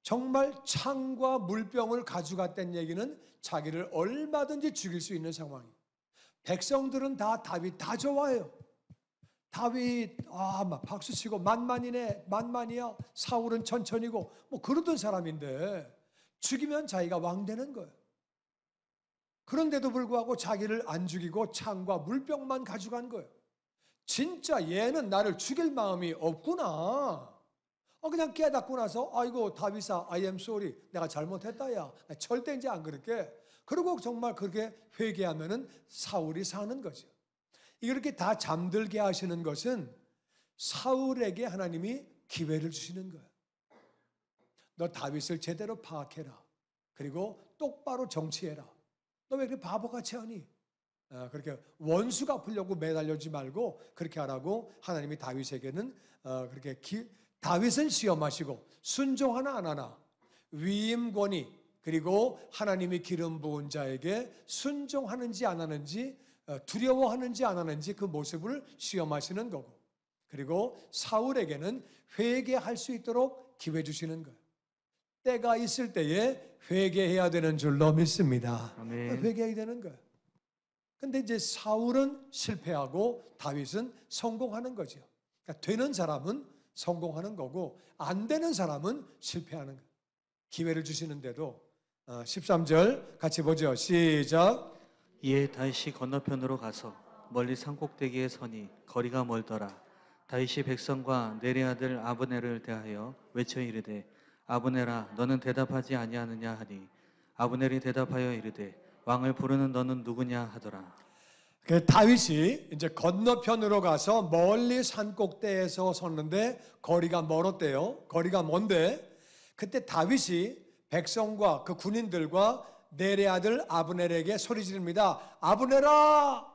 C: 정말 창과 물병을 가져갔다는 얘기는 자기를 얼마든지 죽일 수 있는 상황이에요. 백성들은 다 다윗 다 좋아해요. 다윗 막 박수치고 만만이네 만만이야. 사울은 천천히고 뭐 그러던 사람인데 죽이면 자기가 왕 되는 거예요. 그런데도 불구하고 자기를 안 죽이고 창과 물병만 가져간 거예요. 진짜 얘는 나를 죽일 마음이 없구나. 그냥 깨닫고 나서 아이고 다윗아 I am sorry 내가 잘못했다 야 절대 이제 안 그럴게. 그리고 정말 그렇게 회개하면은 사울이 사는 거죠. 이렇게 다 잠들게 하시는 것은 사울에게 하나님이 기회를 주시는 거예요. 너 다윗을 제대로 파악해라. 그리고 똑바로 정치해라. 너 왜 이렇게 바보같이 하니? 그렇게 원수 갚으려고 매달리지 말고 그렇게 하라고 하나님이 다윗에게는 그렇게 다윗은 시험하시고 순종하나 안 하나 위임 권위 그리고 하나님이 기름 부은 자에게 순종하는지 안 하는지 두려워하는지 안 하는지 그 모습을 시험하시는 거고 그리고 사울에게는 회개할 수 있도록 기회 주시는 거예요. 때가 있을 때에 회개해야 되는 줄로 믿습니다.
D: 아멘.
C: 회개해야 되는 거예요. 근데 이제 사울은 실패하고 다윗은 성공하는 거죠. 그러니까 되는 사람은 성공하는 거고 안 되는 사람은 실패하는 거예요. 기회를 주시는데도 13절 같이 보죠. 시작.
D: 이에 다윗이 건너편으로 가서 멀리 산꼭대기에 서니 거리가 멀더라. 다윗이 백성과 내리 아들 아브넬을 대하여 외쳐 이르되 아브넬아 너는 대답하지 아니하느냐 하니 아브넬이 대답하여 이르되 왕을 부르는 너는 누구냐 하더라.
C: 다윗이 이제 건너편으로 가서 멀리 산꼭대에서 섰는데 거리가 멀었대요. 거리가 먼데 그때 다윗이 백성과 그 군인들과 넬의 아들 아브넬에게 소리 지릅니다. 아브넬아!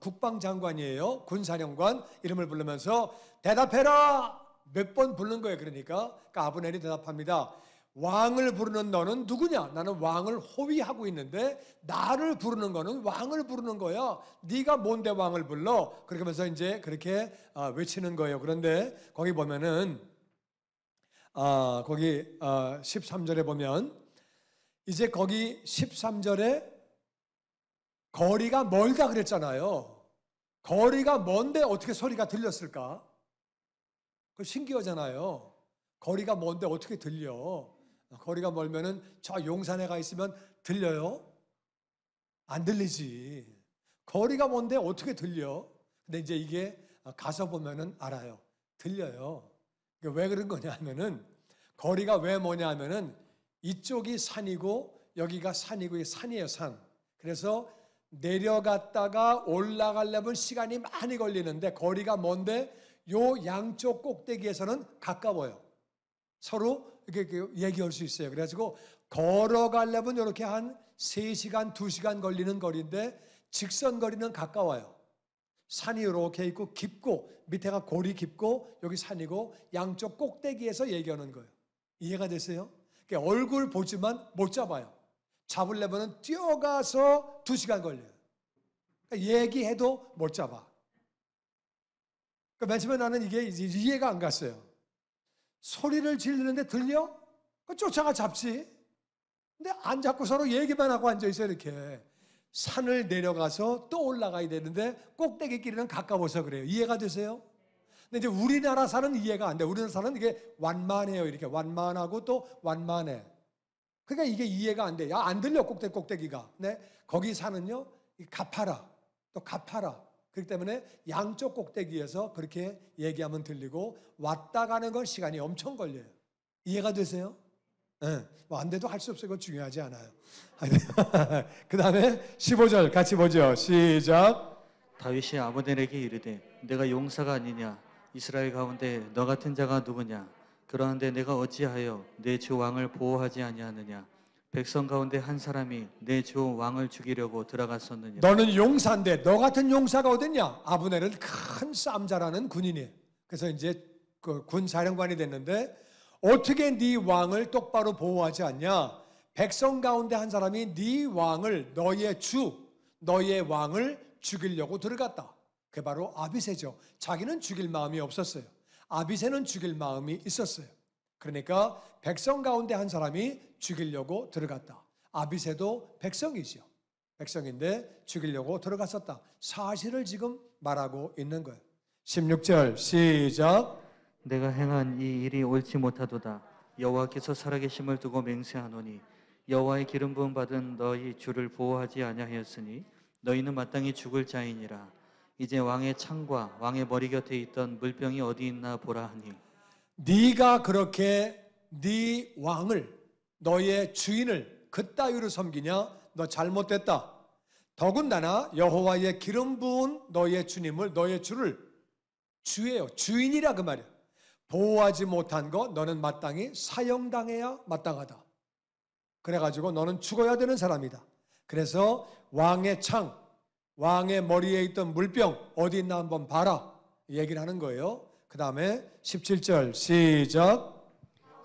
C: 국방장관이에요. 군사령관 이름을 부르면서 대답해라! 몇 번 부르는 거예요. 그러니까 아브넬이 대답합니다. 왕을 부르는 너는 누구냐? 나는 왕을 호위하고 있는데 나를 부르는 거는 왕을 부르는 거야. 네가 뭔데 왕을 불러? 그러면서 이제 그렇게 외치는 거예요. 그런데 거기 보면은 거기 13절에 보면 이제 거기 13절에 거리가 멀다 그랬잖아요. 거리가 먼데 어떻게 소리가 들렸을까? 그 신기하잖아요. 거리가 먼데 어떻게 들려? 거리가 멀면은 저 용산에 가 있으면 들려요? 안 들리지. 거리가 먼데 어떻게 들려? 근데 이제 이게 가서 보면은 알아요. 들려요. 왜 그런 거냐 하면은 거리가 왜 뭐냐 하면은 이쪽이 산이고 여기가 산이고 이게 산이에요, 산. 그래서 내려갔다가 올라가려면 시간이 많이 걸리는데 거리가 먼데 요 양쪽 꼭대기에서는 가까워요. 서로 이렇게 얘기할 수 있어요. 그래가지고 걸어가려면 이렇게 한 3시간, 2시간 걸리는 거리인데 직선 거리는 가까워요. 산이 이렇게 있고 깊고 밑에가 골이 깊고 여기 산이고 양쪽 꼭대기에서 얘기하는 거예요. 이해가 되세요? 그러니까 얼굴 보지만 못 잡아요. 잡으려면 뛰어가서 2시간 걸려요. 그러니까 얘기해도 못 잡아. 그러니까 맨 처음에 나는 이게 이해가 안 갔어요. 소리를 지르는데 들려? 쫓아가 잡지. 근데 안 잡고 서로 얘기만 하고 앉아있어요. 이렇게 산을 내려가서 또 올라가야 되는데 꼭대기길이는 가까워서 그래요. 이해가 되세요? 근데 이제 우리나라 산은 이해가 안 돼요. 우리나라 산은 이게 완만해요. 이렇게 완만하고 또 완만해. 그러니까 이게 이해가 안 돼. 야, 안 들려 꼭대기가. 네? 거기 산은요 가파라. 또 가파라. 그렇기 때문에 양쪽 꼭대기에서 그렇게 얘기하면 들리고 왔다 가는 건 시간이 엄청 걸려요. 이해가 되세요? 네. 뭐 안 돼도 할 수 없어요. 그건 중요하지 않아요. 그 다음에 15절 같이 보죠. 시작.
D: 다윗이 아브넬에게 이르되 내가 용사가 아니냐 이스라엘 가운데 너 같은 자가 누구냐 그러한데 내가 어찌하여 내 주 왕을 보호하지 아니하느냐 백성 가운데 한 사람이 내 주 왕을 죽이려고 들어갔었느냐.
C: 너는 용사인데 너 같은 용사가 어딨냐? 아브넬은 큰 싸움 잘하는 군인이에요. 그래서 이제 그 군 사령관이 됐는데 어떻게 네 왕을 똑바로 보호하지 않냐? 백성 가운데 한 사람이 네 왕을 너의 주 너의 왕을 죽이려고 들어갔다. 그게 바로 아비새죠. 자기는 죽일 마음이 없었어요. 아비새는 죽일 마음이 있었어요. 그러니까 백성 가운데 한 사람이 죽이려고 들어갔다. 아비새도 백성이죠. 백성인데 죽이려고 들어갔었다. 사실을 지금 말하고 있는 거예요. 16절 시작.
D: 내가 행한 이 일이 옳지 못하도다. 여호와께서 살아계심을 두고 맹세하노니 여호와의 기름 부음 받은 너희 주를 보호하지 아니하였으니 너희는 마땅히 죽을 자이니라. 이제 왕의 창과 왕의 머리 곁에 있던 물병이 어디 있나 보라 하니.
C: 네가 그렇게 네 왕을 너의 주인을 그따위로 섬기냐? 너 잘못됐다. 더군다나 여호와의 기름 부은 너의 주님을 너의 주를 주예요. 주인이라 그 말이야. 보호하지 못한 거 너는 마땅히 사형당해야 마땅하다. 그래가지고 너는 죽어야 되는 사람이다. 그래서 왕의 창, 왕의 머리에 있던 물병 어디 있나 한번 봐라 얘기를 하는 거예요. 그 다음에 17절 시작.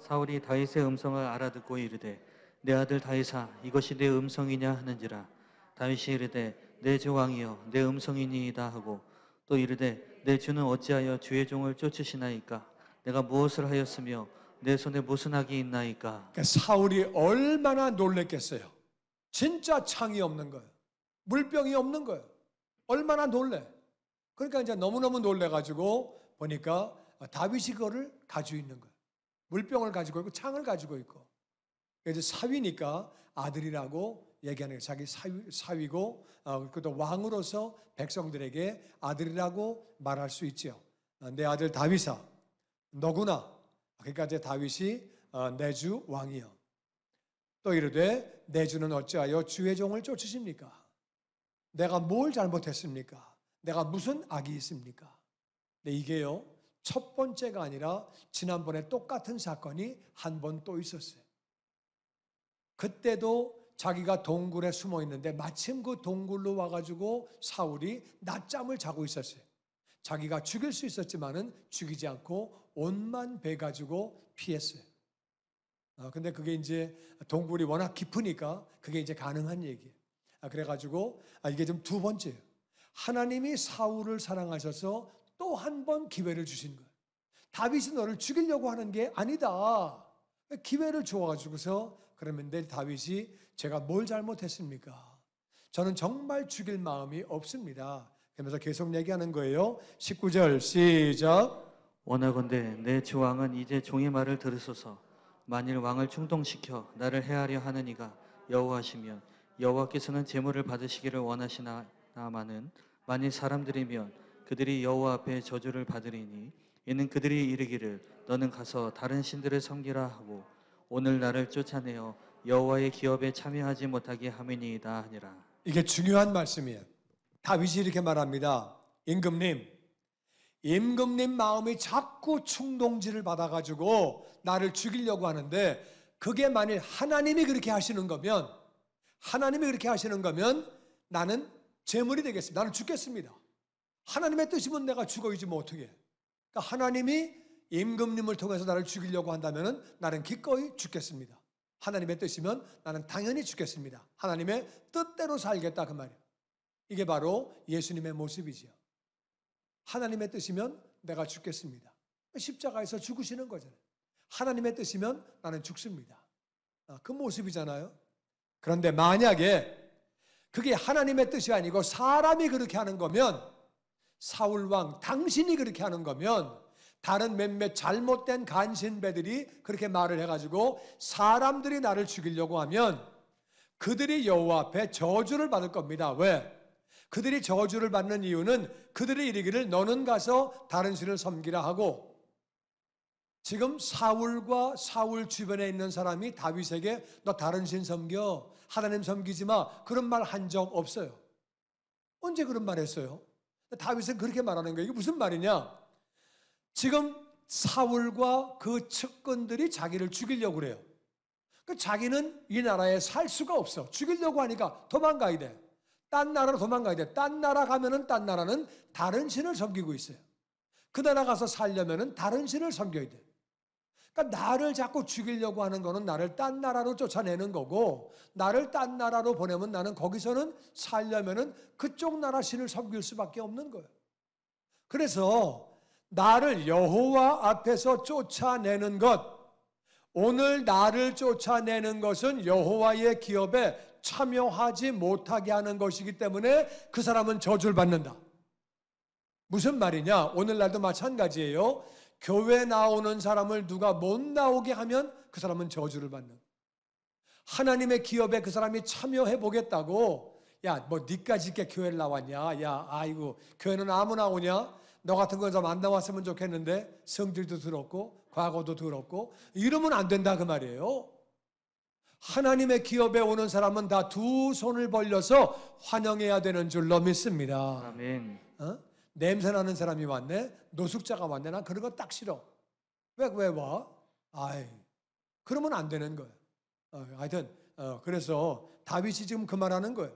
D: 사울이 다윗의 음성을 알아듣고 이르되 내 아들 다윗아 이것이 내 음성이냐 하는지라. 다윗이 이르되 내 주 왕이여 내 음성이니이다 하고 또 이르되 내 주는 어찌하여 주의 종을 쫓으시나이까. 내가 무엇을 하였으며 내 손에 무슨 악이 있나이까.
C: 그러니까 사울이 얼마나 놀랬겠어요. 진짜 창이 없는 거예요. 물병이 없는 거예요. 얼마나 놀래. 그러니까 이제 너무너무 놀래가지고 보니까 다윗이 그거를 가지고 있는 거예요. 물병을 가지고 있고 창을 가지고 있고. 이제 사위니까 아들이라고 얘기하는 거예요. 자기 사위고 그것도 왕으로서 백성들에게 아들이라고 말할 수 있죠. 내 아들 다윗아, 너구나. 그러니까 이제 다윗이 내 주 왕이요. 또 이르되 내 주는 어찌하여 주의 종을 쫓으십니까? 내가 뭘 잘못했습니까? 내가 무슨 악이 있습니까? 근데 이게요, 첫 번째가 아니라 지난번에 똑같은 사건이 한 번 또 있었어요. 그때도 자기가 동굴에 숨어 있는데 마침 그 동굴로 와가지고 사울이 낮잠을 자고 있었어요. 자기가 죽일 수 있었지만은 죽이지 않고 옷만 베가지고 피했어요. 근데 그게 이제 동굴이 워낙 깊으니까 그게 이제 가능한 얘기예요. 그래가지고 이게 좀 두 번째예요. 하나님이 사울을 사랑하셔서 또 한 번 기회를 주신 거예요. 다윗이 너를 죽이려고 하는 게 아니다. 기회를 줘가지고서 그러면 내 다윗이 제가 뭘 잘못했습니까? 저는 정말 죽일 마음이 없습니다. 그러면서 계속 얘기하는 거예요. 19절 시작.
D: 원하건대 내 주 왕은 이제 종의 말을 들으소서. 만일 왕을 충동시켜 나를 해하려 하느니가 여호와시면 여호와께서는 제물을 받으시기를 원하시나마는 만일 사람들이면 그들이 여호와 앞에 저주를 받으리니 이는 그들이 이르기를 너는 가서 다른 신들을 섬기라 하고 오늘 나를 쫓아내어 여호와의 기업에 참여하지 못하게 함이니이다 하니라.
C: 이게 중요한 말씀이에요. 다윗이 이렇게 말합니다. 임금님 마음이 자꾸 충동질을 받아가지고 나를 죽이려고 하는데 그게 만일 하나님이 그렇게 하시는 거면 나는 제물이 되겠습니다. 나는 죽겠습니다. 하나님의 뜻이면 내가 죽어야지 뭐 어떻게. 그러니까 하나님이 임금님을 통해서 나를 죽이려고 한다면 나는 기꺼이 죽겠습니다. 하나님의 뜻이면 나는 당연히 죽겠습니다. 하나님의 뜻대로 살겠다 그 말이에요. 이게 바로 예수님의 모습이지요. 하나님의 뜻이면 내가 죽겠습니다. 십자가에서 죽으시는 거잖아요. 하나님의 뜻이면 나는 죽습니다. 그 모습이잖아요. 그런데 만약에 그게 하나님의 뜻이 아니고 사람이 그렇게 하는 거면, 사울왕 당신이 그렇게 하는 거면, 다른 몇몇 잘못된 간신배들이 그렇게 말을 해가지고 사람들이 나를 죽이려고 하면 그들이 여호와 앞에 저주를 받을 겁니다. 왜? 그들이 저주를 받는 이유는 그들이 이르기를 너는 가서 다른 신을 섬기라 하고, 지금 사울과 사울 주변에 있는 사람이 다윗에게 너 다른 신 섬겨, 하나님 섬기지 마, 그런 말 한 적 없어요. 언제 그런 말 했어요? 다윗은 그렇게 말하는 거예요. 이게 무슨 말이냐? 지금 사울과 그 측근들이 자기를 죽이려고 그래요. 자기는 이 나라에 살 수가 없어. 죽이려고 하니까 도망가야 돼. 딴 나라로 도망가야 돼. 딴 나라 가면은 딴 나라는 다른 신을 섬기고 있어요. 그 나라 가서 살려면은 다른 신을 섬겨야 돼. 그러니까 나를 자꾸 죽이려고 하는 거는 나를 딴 나라로 쫓아내는 거고, 나를 딴 나라로 보내면 나는 거기서는 살려면은 그쪽 나라 신을 섬길 수밖에 없는 거예요. 그래서 나를 여호와 앞에서 쫓아내는 것, 오늘 나를 쫓아내는 것은 여호와의 기업에 참여하지 못하게 하는 것이기 때문에 그 사람은 저주를 받는다. 무슨 말이냐? 오늘날도 마찬가지예요. 교회 나오는 사람을 누가 못 나오게 하면 그 사람은 저주를 받는. 하나님의 기업에 그 사람이 참여해 보겠다고, 야, 뭐 니까지 이렇게 교회를 나왔냐? 야, 아이고, 교회는 아무나 오냐? 너 같은 건 좀 안 나왔으면 좋겠는데 성질도 더럽고 과거도 더럽고 이러면 안 된다 그 말이에요. 하나님의 기업에 오는 사람은 다 두 손을 벌려서 환영해야 되는 줄로 믿습니다.
D: 아멘.
C: 냄새나는 사람이 왔네, 노숙자가 왔네, 난 그런 거 딱 싫어. 왜 와? 아이, 그러면 안 되는 거예요. 하여튼 그래서 다윗이 지금 그 말하는 거예요.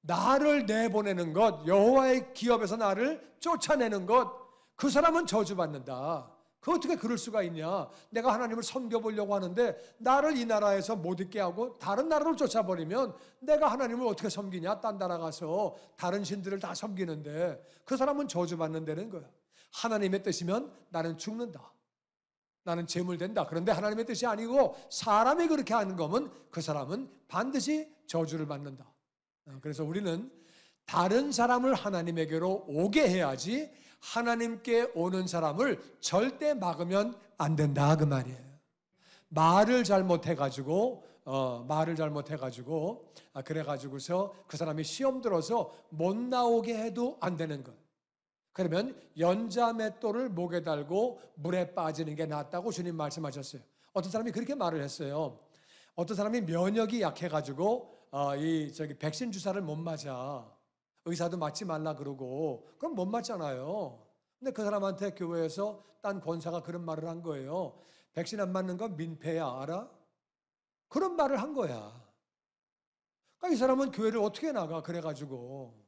C: 나를 내보내는 것, 여호와의 기업에서 나를 쫓아내는 것, 그 사람은 저주받는다. 그 어떻게 그럴 수가 있냐? 내가 하나님을 섬겨보려고 하는데 나를 이 나라에서 못 있게 하고 다른 나라로 쫓아버리면 내가 하나님을 어떻게 섬기냐? 딴 나라 가서 다른 신들을 다 섬기는데 그 사람은 저주받는다는 거야. 하나님의 뜻이면 나는 죽는다, 나는 제물된다. 그런데 하나님의 뜻이 아니고 사람이 그렇게 하는 거면 그 사람은 반드시 저주를 받는다. 그래서 우리는 다른 사람을 하나님에게로 오게 해야지 하나님께 오는 사람을 절대 막으면 안 된다 그 말이에요. 말을 잘못해가지고 그래가지고서 그 사람이 시험 들어서 못 나오게 해도 안 되는 것. 그러면 연자맷돌을 목에 달고 물에 빠지는 게 낫다고 주님 말씀하셨어요. 어떤 사람이 그렇게 말을 했어요. 어떤 사람이 면역이 약해가지고 백신 주사를 못 맞아. 의사도 맞지 말라 그러고 그럼 못 맞잖아요. 근데 그 사람한테 교회에서 딴 권사가 그런 말을 한 거예요. 백신 안 맞는 건 민폐야, 알아? 그런 말을 한 거야. 그러니까 이 사람은 교회를 어떻게 나가? 그래가지고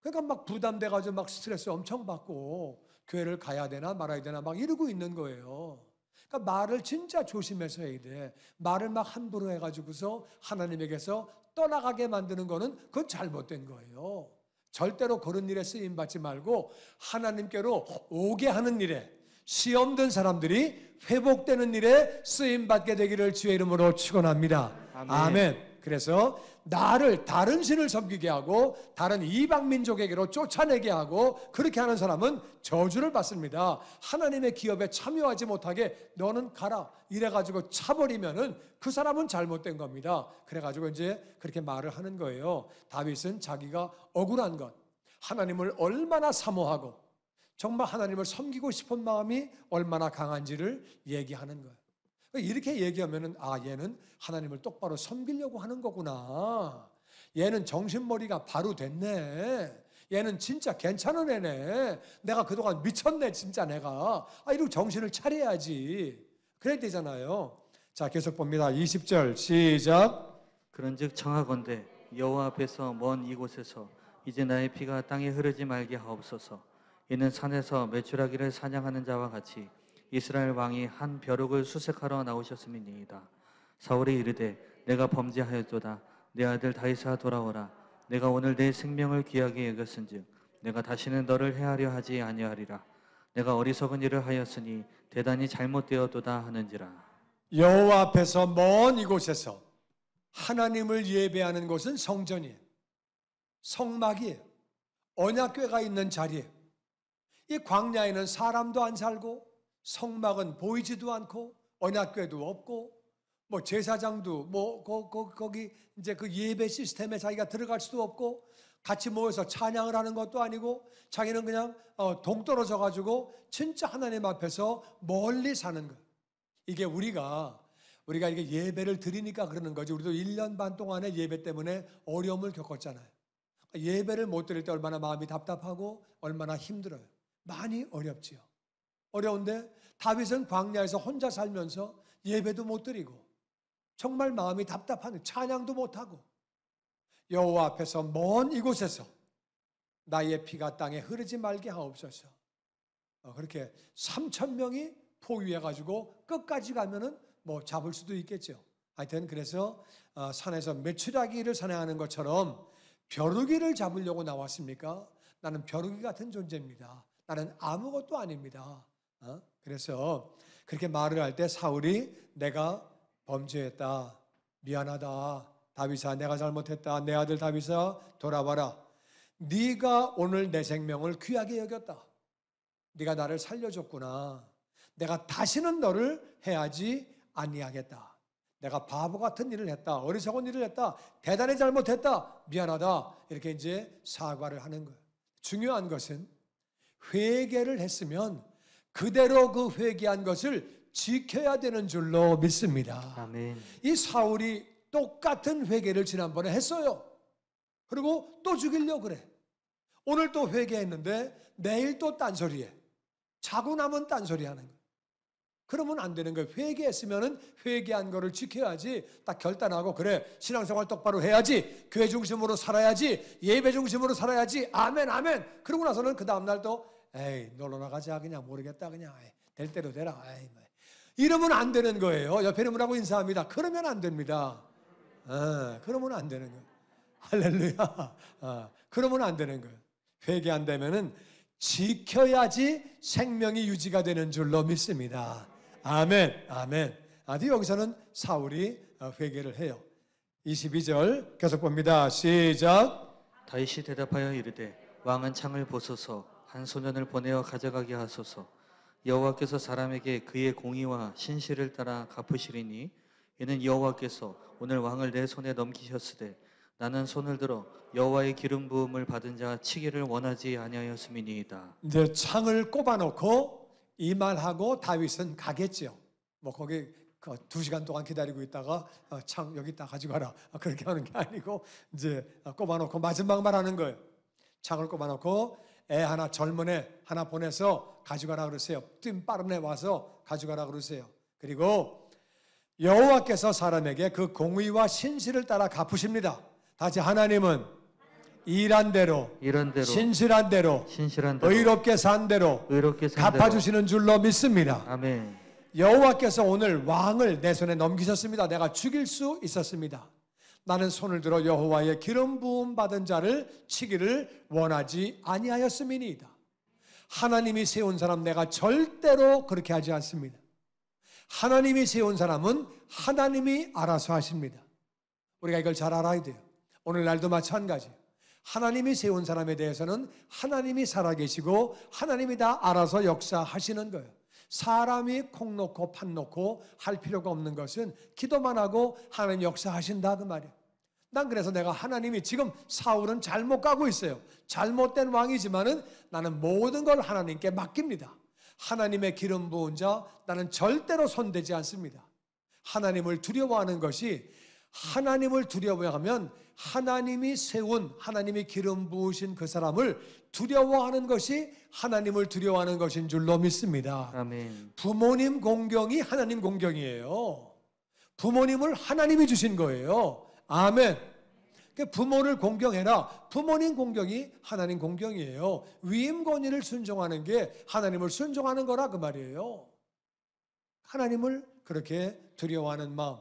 C: 그러니까 막 부담돼가지고 막 스트레스 엄청 받고 교회를 가야 되나 말아야 되나 막 이러고 있는 거예요. 그러니까 말을 진짜 조심해서 해야 돼. 말을 막 함부로 해가지고서 하나님에게서 떠나가게 만드는 거는 그건 잘못된 거예요. 절대로 그런 일에 쓰임 받지 말고 하나님께로 오게 하는 일에, 시험 든 사람들이 회복되는 일에 쓰임 받게 되기를 주의 이름으로 축원합니다. 아멘. 그래서 나를 다른 신을 섬기게 하고 다른 이방 민족에게로 쫓아내게 하고 그렇게 하는 사람은 저주를 받습니다. 하나님의 기업에 참여하지 못하게 너는 가라 이래가지고 차버리면은 그 사람은 잘못된 겁니다. 그래가지고 이제 그렇게 말을 하는 거예요. 다윗은 자기가 억울한 것, 하나님을 얼마나 사모하고 정말 하나님을 섬기고 싶은 마음이 얼마나 강한지를 얘기하는 거예요. 이렇게 얘기하면은 얘는 하나님을 똑바로 섬기려고 하는 거구나. 얘는 정신머리가 바로 됐네. 얘는 진짜 괜찮은 애네. 내가 그동안 미쳤네 진짜 내가. 이러고 정신을 차려야지. 그래야 되잖아요. 자, 계속 봅니다. 20절 시작.
D: 그런즉 청하건대 여호와 앞에서 먼 이곳에서 이제 나의 피가 땅에 흐르지 말게 하옵소서. 이는 산에서 메추라기를 사냥하는 자와 같이 이스라엘 왕이 한 벼룩을 수색하러 나오셨음이니이다. 사울이 이르되 내가 범죄하였도다. 내 아들 다윗아 돌아오라. 내가 오늘 내 생명을 귀하게 여겼은즉 내가 다시는 너를 해하려 하지 아니하리라. 내가 어리석은 일을 하였으니 대단히 잘못되었도다 하는지라.
C: 여호와 앞에서 먼 이곳에서 하나님을 예배하는 곳은 성전이에요. 성막이에요. 언약궤가 있는 자리예요. 이 광야에는 사람도 안 살고 성막은 보이지도 않고 언약궤도 없고 뭐 제사장도 거기 이제 그 예배 시스템에 자기가 들어갈 수도 없고 같이 모여서 찬양을 하는 것도 아니고 자기는 그냥 동떨어져 가지고 진짜 하나님 앞에서 멀리 사는 거예요. 이게 우리가 이게 예배를 드리니까 그러는 거지. 우리도 1년 반 동안의 예배 때문에 어려움을 겪었잖아요. 예배를 못 드릴 때 얼마나 마음이 답답하고 얼마나 힘들어요. 많이 어렵지요. 어려운데 다윗은 광야에서 혼자 살면서 예배도 못 드리고 정말 마음이 답답한 찬양도 못하고 여호와 앞에서 먼 이곳에서 나의 피가 땅에 흐르지 말게 하옵소서. 그렇게 3,000명이 포위해가지고 끝까지 가면은 뭐 잡을 수도 있겠죠. 하여튼 그래서 산에서 메추라기를 사냥하는 것처럼 벼룩이를 잡으려고 나왔습니까? 나는 벼룩이 같은 존재입니다. 나는 아무것도 아닙니다. 그래서 그렇게 말을 할 때 사울이 내가 범죄했다. 미안하다. 다윗아 내가 잘못했다. 내 아들 다윗아 돌아와라. 네가 오늘 내 생명을 귀하게 여겼다. 네가 나를 살려줬구나. 내가 다시는 너를 해하지 아니하겠다. 내가 바보 같은 일을 했다. 어리석은 일을 했다. 대단히 잘못했다. 미안하다. 이렇게 이제 사과를 하는 거예요. 중요한 것은 회개를 했으면 그대로 그 회개한 것을 지켜야 되는 줄로 믿습니다.
D: 아멘.
C: 이 사울이 똑같은 회개를 지난번에 했어요. 그리고 또 죽이려고 그래. 오늘 또 회개했는데 내일 또 딴소리해. 자고 나면 딴소리 하는 거예요. 그러면 안 되는 거예요. 회개했으면 회개한 거를 지켜야지. 딱 결단하고 그래 신앙생활 똑바로 해야지. 교회 중심으로 살아야지. 예배 중심으로 살아야지. 아멘 아멘. 그러고 나서는 그 다음날 또 에이 놀러 나가자. 그냥 모르겠다. 그냥 될 대로 되라. 에이, 이러면 안 되는 거예요. 옆에 있는 분하고 인사합니다. 그러면 안 됩니다. 그러면 안 되는 거예요. 할렐루야. 그러면 안 되는 거예요. 회개 안 되면은 지켜야지 생명이 유지가 되는 줄로 믿습니다. 아멘, 아멘. 여기서는 사울이 회개를 해요. 22절 계속 봅니다. 시작.
D: 다윗이 대답하여 이르되 왕은 창을 보소서 한 소년을 보내어 가져가게 하소서. 여호와께서 사람에게 그의 공의와 신실을 따라 갚으시리니 이는 여호와께서 오늘 왕을 내 손에 넘기셨으되 나는 손을 들어 여호와의 기름 부음을 받은 자 치기를 원하지 아니하였음이니이다.
C: 이제 창을 꼽아놓고 이 말하고 다윗은 가겠죠. 뭐 거기 그 2시간 동안 기다리고 있다가 창 여기 있다 가지고 가라 그렇게 하는 게 아니고 이제 꼽아놓고 마지막 말하는 거예요. 창을 꼽아놓고 애 하나 젊은 애 하나 보내서 가져가라 그러세요. 뛴 빠른 애 와서 가져가라 그러세요. 그리고 여호와께서 사람에게 그 공의와 신실을 따라 갚으십니다. 다시 하나님은 일한 대로 신실한 대로 의롭게 산 대로 갚아주시는 줄로 믿습니다.
D: 아멘.
C: 여호와께서 오늘 왕을 내 손에 넘기셨습니다. 내가 죽일 수 있었습니다. 나는 손을 들어 여호와의 기름 부음 받은 자를 치기를 원하지 아니하였음이니이다. 하나님이 세운 사람 내가 절대로 그렇게 하지 않습니다. 하나님이 세운 사람은 하나님이 알아서 하십니다. 우리가 이걸 잘 알아야 돼요. 오늘날도 마찬가지예요. 하나님이 세운 사람에 대해서는 하나님이 살아계시고 하나님이 다 알아서 역사하시는 거예요. 사람이 콩 놓고 팥 놓고 할 필요가 없는 것은 기도만 하고 하나님 역사하신다 그 말이에요. 난 그래서 내가 하나님이 지금 사울은 잘못 가고 있어요. 잘못된 왕이지만은 나는 모든 걸 하나님께 맡깁니다. 하나님의 기름 부은 자 나는 절대로 손대지 않습니다. 하나님을 두려워하는 것이 하나님을 두려워하면 하나님이 세운 하나님이 기름 부으신 그 사람을 두려워하는 것이 하나님을 두려워하는 것인 줄로 믿습니다.
D: 아멘.
C: 부모님 공경이 하나님 공경이에요. 부모님을 하나님이 주신 거예요. 아멘. 부모를 공경해라. 부모님 공경이 하나님 공경이에요. 위임 권위를 순종하는 게 하나님을 순종하는 거라 그 말이에요. 하나님을 그렇게 두려워하는 마음.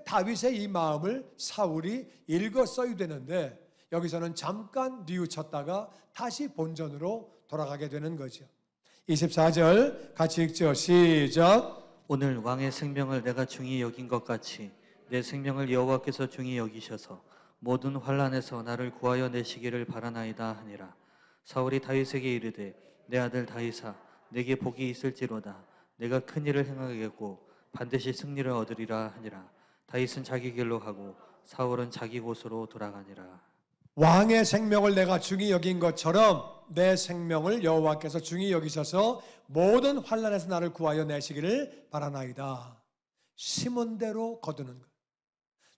C: 다윗의 이 마음을 사울이 읽어 써야 되는데 여기서는 잠깐 뉘우쳤다가 다시 본전으로 돌아가게 되는 거죠. 24절 같이 읽죠. 시작.
D: 오늘 왕의 생명을 내가 중히 여긴 것 같이 내 생명을 여호와께서 중히 여기셔서 모든 환난에서 나를 구하여 내시기를 바라나이다 하니라. 사울이 다윗에게 이르되 내 아들 다윗아 내게 복이 있을지로다. 내가 큰 일을 행하겠고 반드시 승리를 얻으리라 하니라. 다윗은 자기 길로 가고 사울은 자기 곳으로 돌아가니라.
C: 왕의 생명을 내가 중히 여긴 것처럼 내 생명을 여호와께서 중히 여기셔서 모든 환난에서 나를 구하여 내시기를 바라나이다. 심은 대로 거두는 것.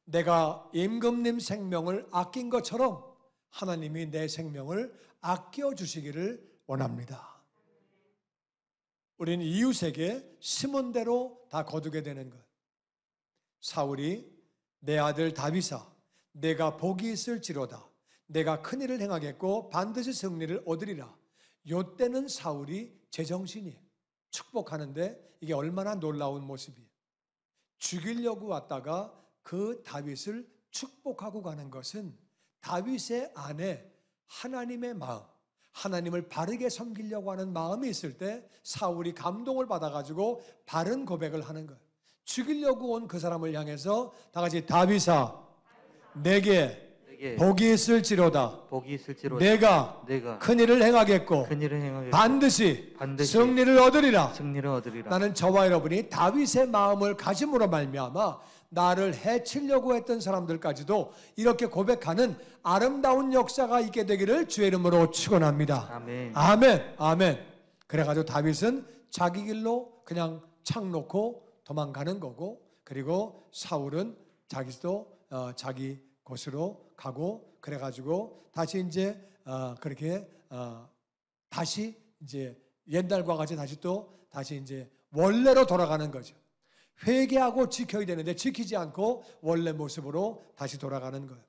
C: 내가 임금님 생명을 아낀 것처럼 하나님이 내 생명을 아껴주시기를 원합니다. 우리는 이웃에게 심은 대로 다 거두게 되는 것. 사울이 내 아들 다윗아 내가 복이 있을지로다. 내가 큰 일을 행하겠고 반드시 승리를 얻으리라. 요때는 사울이 제정신이에요. 축복하는데 이게 얼마나 놀라운 모습이에요. 죽이려고 왔다가 그 다윗을 축복하고 가는 것은 다윗의 안에 하나님의 마음, 하나님을 바르게 섬기려고 하는 마음이 있을 때 사울이 감동을 받아가지고 바른 고백을 하는 거예요. 죽이려고 온 그 사람을 향해서 다 같이 다윗아 내게 복이 있을지로다. 내가 큰 일을 행하겠고 반드시 승리를 얻으리라. 나는 저와 여러분이 다윗의 마음을 가짐으로 말미암아 나를 해치려고 했던 사람들까지도 이렇게 고백하는 아름다운 역사가 있게 되기를 주의 이름으로 축원합니다.
D: 아멘.
C: 아멘. 아멘. 그래가지고 다윗은 자기 길로 그냥 창 놓고 도망가는 거고, 그리고 사울은 자기도 자기 곳으로 가고, 그래가지고 다시 이제 그렇게 다시 이제 옛날과 같이 다시 이제 원래로 돌아가는 거죠. 회개하고 지켜야 되는데 지키지 않고 원래 모습으로 다시 돌아가는 거예요.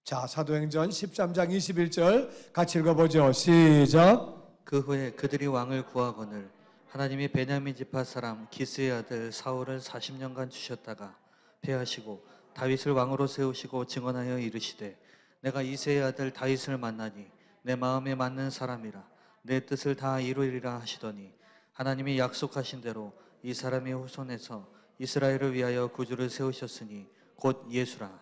C: 자, 사도행전 13장 21절 같이 읽어보죠. 시작.
D: 그 후에 그들이 왕을 구하거늘 하나님이 베냐민 지파 사람 기스의 아들 사울을 40년간 주셨다가 패하시고 다윗을 왕으로 세우시고 증언하여 이르시되 내가 이새의 아들 다윗을 만나니 내 마음에 맞는 사람이라 내 뜻을 다 이루리라 하시더니 하나님이 약속하신 대로 이 사람의 후손에서 이스라엘을 위하여 구주를 세우셨으니 곧 예수라.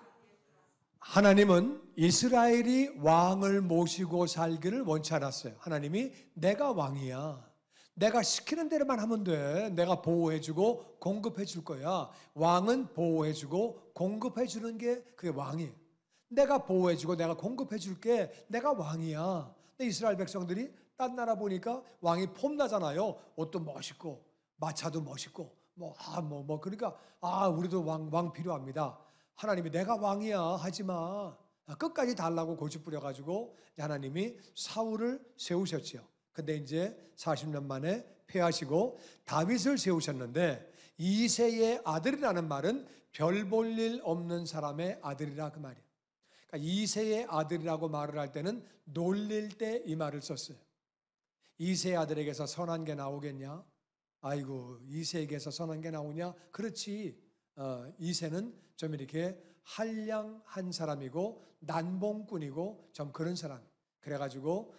C: 하나님은 이스라엘이 왕을 모시고 살기를 원치 않았어요. 하나님이 내가 왕이야. 내가 시키는 대로만 하면 돼. 내가 보호해주고 공급해줄 거야. 왕은 보호해주고 공급해주는 게 그게 왕이에요. 내가 보호해주고 내가 공급해줄게. 내가 왕이야. 근데 이스라엘 백성들이 딴 나라 보니까 왕이 폼나잖아요. 옷도 멋있고 마차도 멋있고 그러니까 우리도 왕 필요합니다. 하나님이 내가 왕이야 하지마. 끝까지 달라고 고집 부려가지고 하나님이 사울을 세우셨지요. 근데 이제 40년 만에 패하시고 다윗을 세우셨는데 이새의 아들이라는 말은 별 볼 일 없는 사람의 아들이라 그 말이에요. 그러니까 이새의 아들이라고 말을 할 때는 놀릴 때 이 말을 썼어요. 이새의 아들에게서 선한 게 나오겠냐? 아이고 이새에게서 선한 게 나오냐? 그렇지. 이새는 좀 이렇게 한량한 사람이고 난봉꾼이고 좀 그런 사람. 그래가지고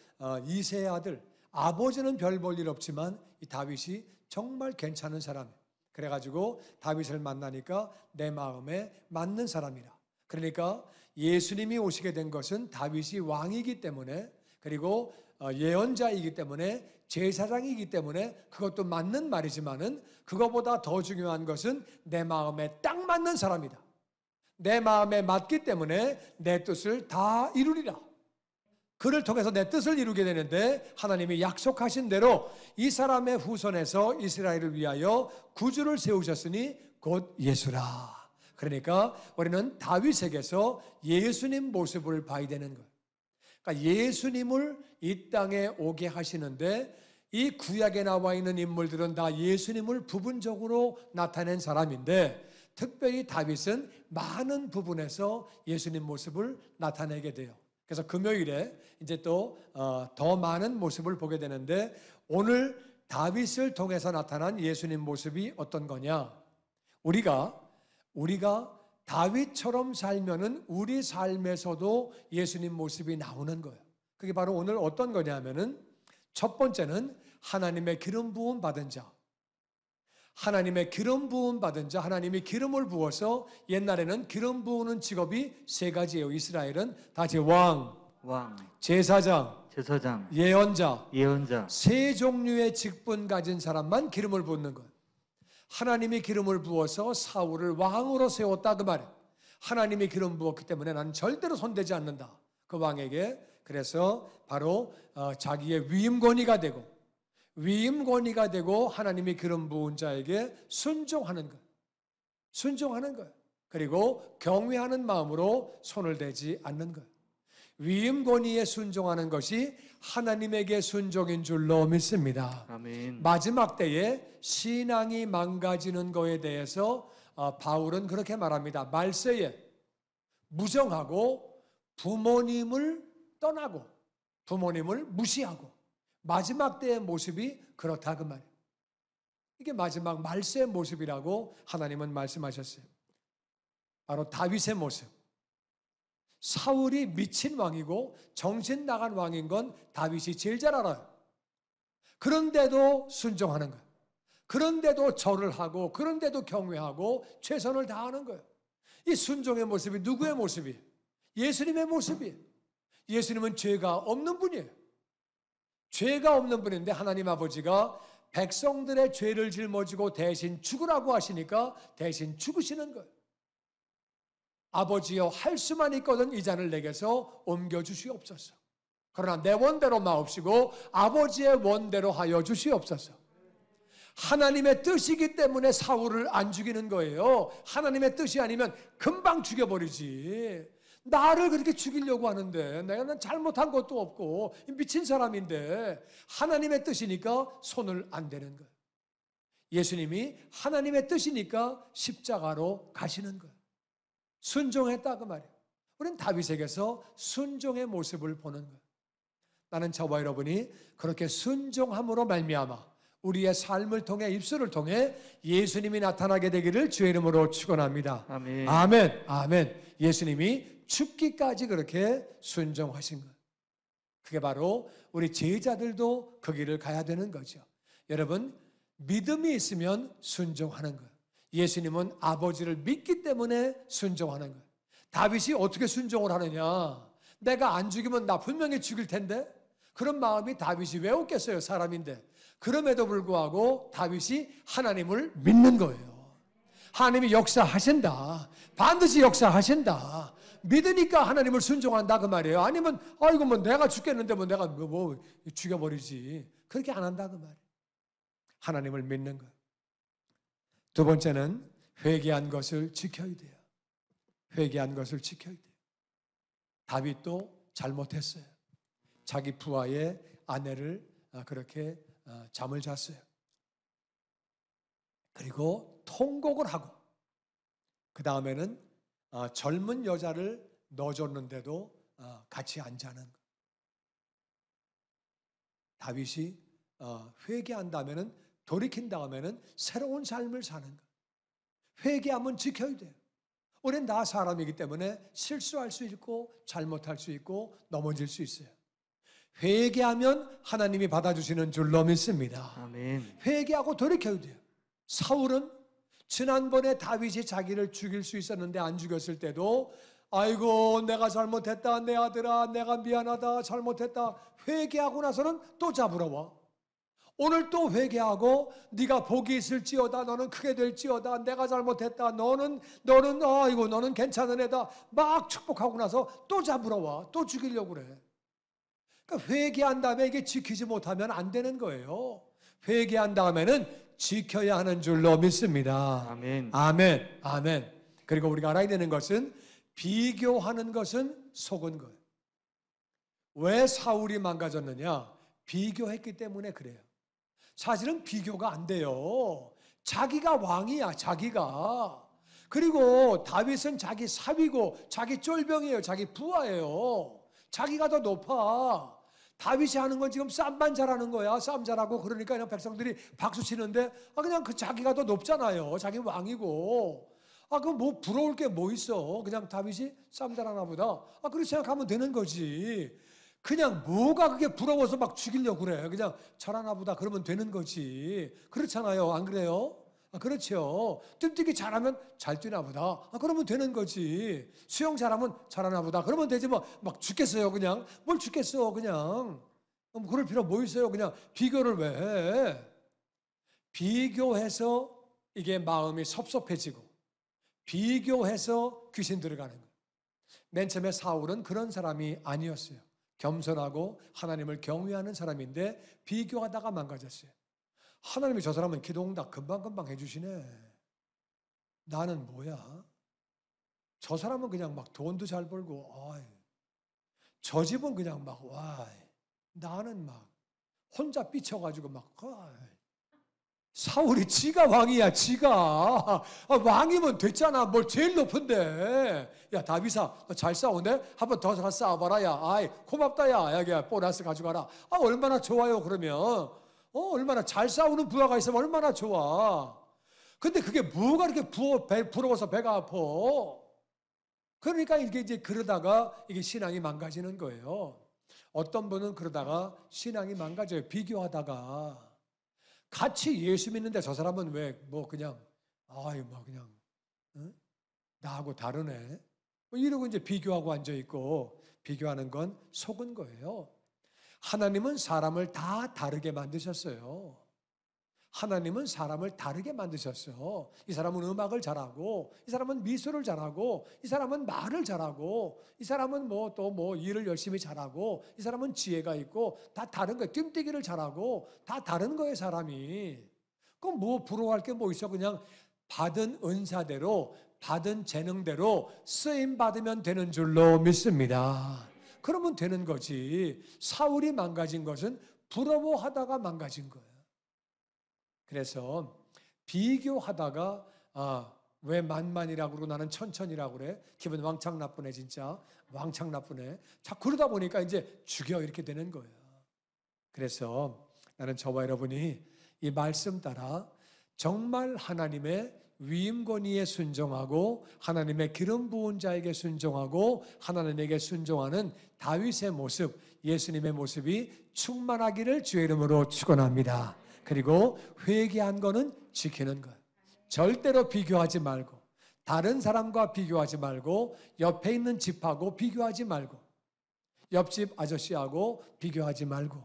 C: 이새의 아들, 아버지는 별 볼 일 없지만 이 다윗이 정말 괜찮은 사람. 그래가지고 다윗을 만나니까 내 마음에 맞는 사람이라. 그러니까 예수님이 오시게 된 것은 다윗이 왕이기 때문에, 그리고 예언자이기 때문에, 제사장이기 때문에 그것도 맞는 말이지만은 그것보다 더 중요한 것은 내 마음에 딱 맞는 사람이다. 내 마음에 맞기 때문에 내 뜻을 다 이루리라. 그를 통해서 내 뜻을 이루게 되는데 하나님이 약속하신 대로 이 사람의 후손에서 이스라엘을 위하여 구주를 세우셨으니 곧 예수라. 그러니까 우리는 다윗에게서 예수님 모습을 봐야 되는 거예요. 그러니까 예수님을 이 땅에 오게 하시는데 이 구약에 나와 있는 인물들은 다 예수님을 부분적으로 나타낸 사람인데 특별히 다윗은 많은 부분에서 예수님 모습을 나타내게 돼요. 그래서 금요일에 이제 또 더 많은 모습을 보게 되는데 오늘 다윗을 통해서 나타난 예수님 모습이 어떤 거냐? 우리가 다윗처럼 살면은 우리 삶에서도 예수님 모습이 나오는 거예요. 그게 바로 오늘 어떤 거냐면은 첫 번째는 하나님의 기름 부음 받은 자. 하나님의 기름 부음 받은 자, 하나님이 기름을 부어서 옛날에는 기름 부으는 직업이 세 가지예요. 이스라엘은 다 왕, 제사장, 예언자, 세 종류의 직분 가진 사람만 기름을 붓는 거예요. 하나님이 기름을 부어서 사울을 왕으로 세웠다 그 말이에요. 하나님이 기름 부었기 때문에 나는 절대로 손대지 않는다. 그 왕에게. 그래서 바로 자기의 위임 권위가 되고 하나님이 기름 부은 자에게 순종하는 것. 순종하는 거예요. 그리고 경외하는 마음으로 손을 대지 않는 거예요. 위임 권위에 순종하는 것이 하나님에게 순종인 줄로 믿습니다.
D: 아멘.
C: 마지막 때에 신앙이 망가지는 거에 대해서 바울은 그렇게 말합니다. 말세에 무정하고 부모님을 떠나고 부모님을 무시하고 마지막 때의 모습이 그렇다 그 말이에요. 이게 마지막 말세의 모습이라고 하나님은 말씀하셨어요. 바로 다윗의 모습. 사울이 미친 왕이고 정신 나간 왕인 건 다윗이 제일 잘 알아요. 그런데도 순종하는 거예요. 그런데도 절을 하고 그런데도 경외하고 최선을 다하는 거예요. 이 순종의 모습이 누구의 모습이에요? 예수님의 모습이에요. 예수님은 죄가 없는 분이에요. 죄가 없는 분인데 하나님 아버지가 백성들의 죄를 짊어지고 대신 죽으라고 하시니까 대신 죽으시는 거예요. 아버지여 할 수만 있거든 이 잔을 내게서 옮겨주시옵소서. 그러나 내 원대로 마옵시고 아버지의 원대로 하여 주시옵소서. 하나님의 뜻이기 때문에 사울을 안 죽이는 거예요. 하나님의 뜻이 아니면 금방 죽여버리지. 나를 그렇게 죽이려고 하는데 내가 잘못한 것도 없고 미친 사람인데 하나님의 뜻이니까 손을 안 대는 거예요. 예수님이 하나님의 뜻이니까 십자가로 가시는 거예요. 순종했다 그 말이에요. 우리는 다윗에게서 순종의 모습을 보는 거예요. 나는 저와 여러분이 그렇게 순종함으로 말미암아 우리의 삶을 통해 입술을 통해 예수님이 나타나게 되기를 주의 이름으로 축원합니다.
D: 아멘.
C: 아멘. 아멘. 예수님이 죽기까지 그렇게 순종하신 것. 그게 바로 우리 제자들도 그 길을 가야 되는 거죠. 여러분, 믿음이 있으면 순종하는 거예요. 예수님은 아버지를 믿기 때문에 순종하는 거예요. 다윗이 어떻게 순종을 하느냐? 내가 안 죽이면 나 분명히 죽일 텐데. 그런 마음이 다윗이 왜 없겠어요? 사람인데. 그럼에도 불구하고 다윗이 하나님을 믿는 거예요. 하나님이 역사하신다. 반드시 역사하신다. 믿으니까 하나님을 순종한다 그 말이에요. 아니면 아이고 뭐 내가 죽겠는데 뭐 내가 뭐 죽여버리지. 그렇게 안 한다 그 말이에요. 하나님을 믿는 것. 두 번째는 회개한 것을 지켜야 돼요. 회개한 것을 지켜야 돼요. 다윗도 잘못했어요. 자기 부하의 아내를 그렇게 잠을 잤어요. 그리고 통곡을 하고 그 다음에는 젊은 여자를 넣어줬는데도 같이 안 자는 거. 다윗이 회개한 다음에는 돌이킨 다음에는 새로운 삶을 사는 거. 회개하면 지켜야 돼요. 우리는 다 사람이기 때문에 실수할 수 있고 잘못할 수 있고 넘어질 수 있어요. 회개하면 하나님이 받아주시는 줄로 믿습니다.
D: 아멘.
C: 회개하고 돌이켜야 돼요. 사울은 지난번에 다윗이 자기를 죽일 수 있었는데 안 죽였을 때도 아이고 내가 잘못했다 내 아들아 내가 미안하다 잘못했다 회개하고 나서는 또 잡으러 와. 오늘 또 회개하고 네가 복이 있을지어다 너는 크게 될지어다 내가 잘못했다 너는 아이고 너는 괜찮은 애다 막 축복하고 나서 또 잡으러 와. 또 죽이려고 그래. 그러니까 회개한 다음에 이게 지키지 못하면 안 되는 거예요. 회개한 다음에는 지켜야 하는 줄로 믿습니다.
D: 아멘.
C: 아멘. 아멘. 그리고 우리가 알아야 되는 것은 비교하는 것은 속은 거예요. 왜 사울이 망가졌느냐? 비교했기 때문에 그래요. 사실은 비교가 안 돼요. 자기가 왕이야, 자기가. 그리고 다윗은 자기 사위고 자기 쫄병이에요, 자기 부하예요. 자기가 더 높아. 다윗이 하는 건 지금 싸움만 잘하는 거야. 싸움 잘하고 그러니까 그냥 백성들이 박수 치는데 그냥 그 자기가 더 높잖아요. 자기 왕이고. 그럼 뭐 부러울 게 뭐 있어. 그냥 다윗이 싸움 잘하나 보다. 그렇게 생각하면 되는 거지. 그냥 뭐가 그게 부러워서 막 죽이려고 그래. 그냥 잘하나 보다 그러면 되는 거지. 그렇잖아요. 안 그래요? 그렇죠. 뜸뛰기 잘하면 잘 뛰나 보다. 그러면 되는 거지. 수영 잘하면 잘하나 보다. 그러면 되지 뭐 막 죽겠어요 그냥. 뭘 죽겠어 그냥. 그럴 필요 뭐 있어요. 그냥 비교를 왜 해. 비교해서 이게 마음이 섭섭해지고 비교해서 귀신 들어가는 거예요. 맨 처음에 사울은 그런 사람이 아니었어요. 겸손하고 하나님을 경외하는 사람인데 비교하다가 망가졌어요. 하나님이 저 사람은 기도응답 금방금방 해주시네. 나는 뭐야? 저 사람은 그냥 막 돈도 잘 벌고 저 집은 그냥 막 나는 막 혼자 삐쳐가지고 막 사울이 지가 왕이야 지가. 왕이면 됐잖아. 뭘 제일 높은데. 야 다윗아 너 잘 싸우네? 한번 더 싸워봐라. 야 고맙다. 야 보너스 가져가라. 얼마나 좋아요 그러면. 얼마나 잘 싸우는 부하가 있으면 얼마나 좋아. 근데 그게 뭐가 이렇게 부러워서 배가 아파. 그러니까 이게 이제 그러다가 이게 신앙이 망가지는 거예요. 어떤 분은 그러다가 신앙이 망가져요. 비교하다가. 같이 예수 믿는데 저 사람은 왜 뭐 그냥 그냥 나하고 다르네. 이러고 이제 비교하고 앉아 있고 비교하는 건 속은 거예요. 하나님은 사람을 다 다르게 만드셨어요. 하나님은 사람을 다르게 만드셨어요. 이 사람은 음악을 잘하고, 이 사람은 미술을 잘하고, 이 사람은 말을 잘하고, 이 사람은 또 일을 열심히 잘하고, 이 사람은 지혜가 있고, 다 다른 거예요. 뜀뛰기를 잘하고, 다 다른 거예요, 사람이. 그럼 뭐 부러워할 게 뭐 있어? 그냥 받은 은사대로, 받은 재능대로 쓰임 받으면 되는 줄로 믿습니다. 그러면 되는 거지. 사울이 망가진 것은 부러워하다가 망가진 거예요. 그래서 비교하다가 왜 만만이라고 그러고 나는 천천이라고 그래? 기분 왕창 나쁘네 진짜. 왕창 나쁘네. 자 그러다 보니까 이제 죽여 이렇게 되는 거예요. 그래서 나는 저와 여러분이 이 말씀 따라 정말 하나님의 위임 권위에 순종하고 하나님의 기름 부은 자에게 순종하고 하나님에게 순종하는 다윗의 모습, 예수님의 모습이 충만하기를 주의 이름으로 축원합니다. 그리고 회개한 거는 지키는 것. 절대로 비교하지 말고 다른 사람과 비교하지 말고 옆에 있는 집하고 비교하지 말고 옆집 아저씨하고 비교하지 말고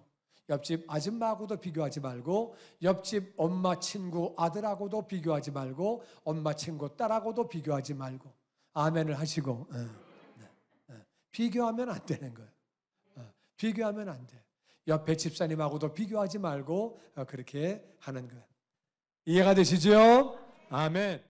C: 옆집 아줌마하고도 비교하지 말고, 옆집 엄마 친구 아들하고도 비교하지 말고, 엄마 친구 딸하고도 비교하지 말고, 아멘을 하시고. 비교하면 안 되는 거예요. 비교하면 안 돼. 옆에 집사님하고도 비교하지 말고 그렇게 하는 거예요. 이해가 되시죠? 아멘.